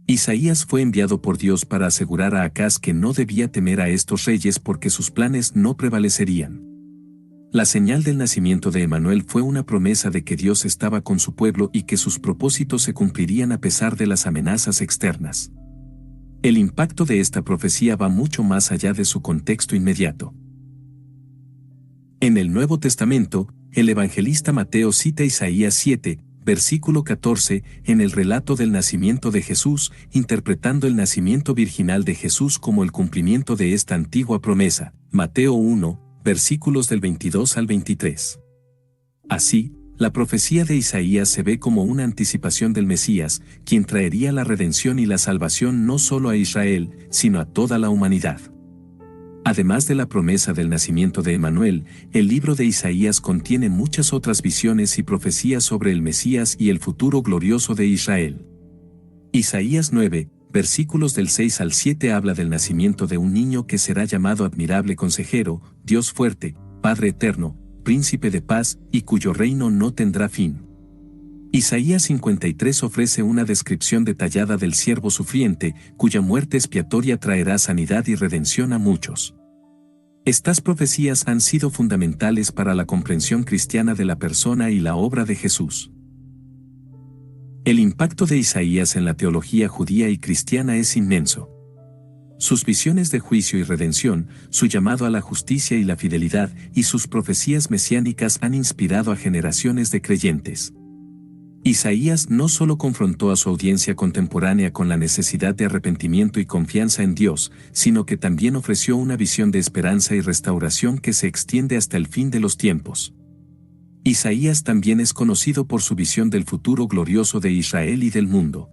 Isaías fue enviado por Dios para asegurar a Acaz que no debía temer a estos reyes porque sus planes no prevalecerían. La señal del nacimiento de Emanuel fue una promesa de que Dios estaba con su pueblo y que sus propósitos se cumplirían a pesar de las amenazas externas. El impacto de esta profecía va mucho más allá de su contexto inmediato. En el Nuevo Testamento, el evangelista Mateo cita Isaías 7, versículo 14, en el relato del nacimiento de Jesús, interpretando el nacimiento virginal de Jesús como el cumplimiento de esta antigua promesa. Mateo 1, versículos del 22 al 23. Así, la profecía de Isaías se ve como una anticipación del Mesías, quien traería la redención y la salvación no solo a Israel, sino a toda la humanidad. Además de la promesa del nacimiento de Emanuel, el libro de Isaías contiene muchas otras visiones y profecías sobre el Mesías y el futuro glorioso de Israel. Isaías 9, versículos del 6 al 7 habla del nacimiento de un niño que será llamado admirable consejero, Dios fuerte, Padre eterno, príncipe de paz, y cuyo reino no tendrá fin. Isaías 53 ofrece una descripción detallada del siervo sufriente, cuya muerte expiatoria traerá sanidad y redención a muchos. Estas profecías han sido fundamentales para la comprensión cristiana de la persona y la obra de Jesús. El impacto de Isaías en la teología judía y cristiana es inmenso. Sus visiones de juicio y redención, su llamado a la justicia y la fidelidad, y sus profecías mesiánicas han inspirado a generaciones de creyentes. Isaías no solo confrontó a su audiencia contemporánea con la necesidad de arrepentimiento y confianza en Dios, sino que también ofreció una visión de esperanza y restauración que se extiende hasta el fin de los tiempos. Isaías también es conocido por su visión del futuro glorioso de Israel y del mundo.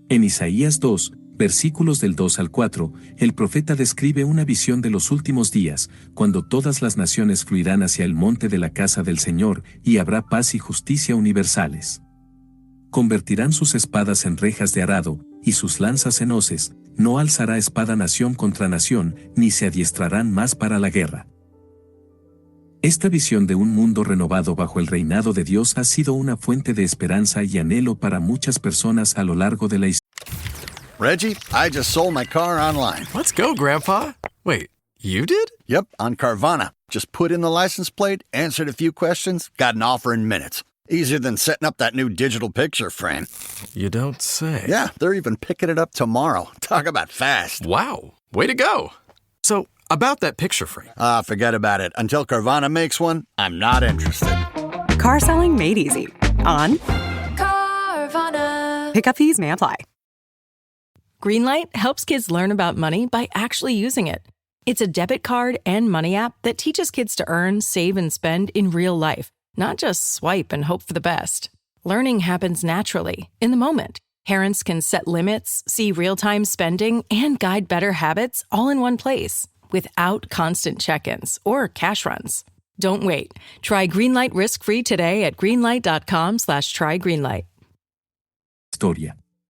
En Isaías 2, versículos del 2 al 4, el profeta describe una visión de los últimos días, cuando todas las naciones fluirán hacia el monte de la casa del Señor, y habrá paz y justicia universales. Convertirán sus espadas en rejas de arado, y sus lanzas en hoces, no alzará espada nación contra nación, ni se adiestrarán más para la guerra. Esta visión de un mundo renovado bajo el reinado de Dios ha sido una fuente de esperanza y anhelo para muchas personas a lo largo de la historia. Reggie, I just sold my car online. Let's go, Grandpa. Wait, you did? Yep, on Carvana. Just put in the license plate, answered a few questions, got an offer in minutes. Easier than setting up that new digital picture frame. You don't say. Yeah, they're even picking it up tomorrow. Talk about fast. Wow, way to go. So, about that picture frame. Forget about it. Until Carvana makes one, I'm not interested. Car selling made easy. On Carvana. Pickup fees may apply. Greenlight helps kids learn about money by actually using it. It's a debit card and money app that teaches kids to earn, save, and spend in real life, not just swipe and hope for the best. Learning happens naturally, in the moment. Parents can set limits, see real-time spending, and guide better habits all in one place, without constant check-ins or cash runs. Don't wait. Try Greenlight risk-free today at greenlight.com/trygreenlight. Historia.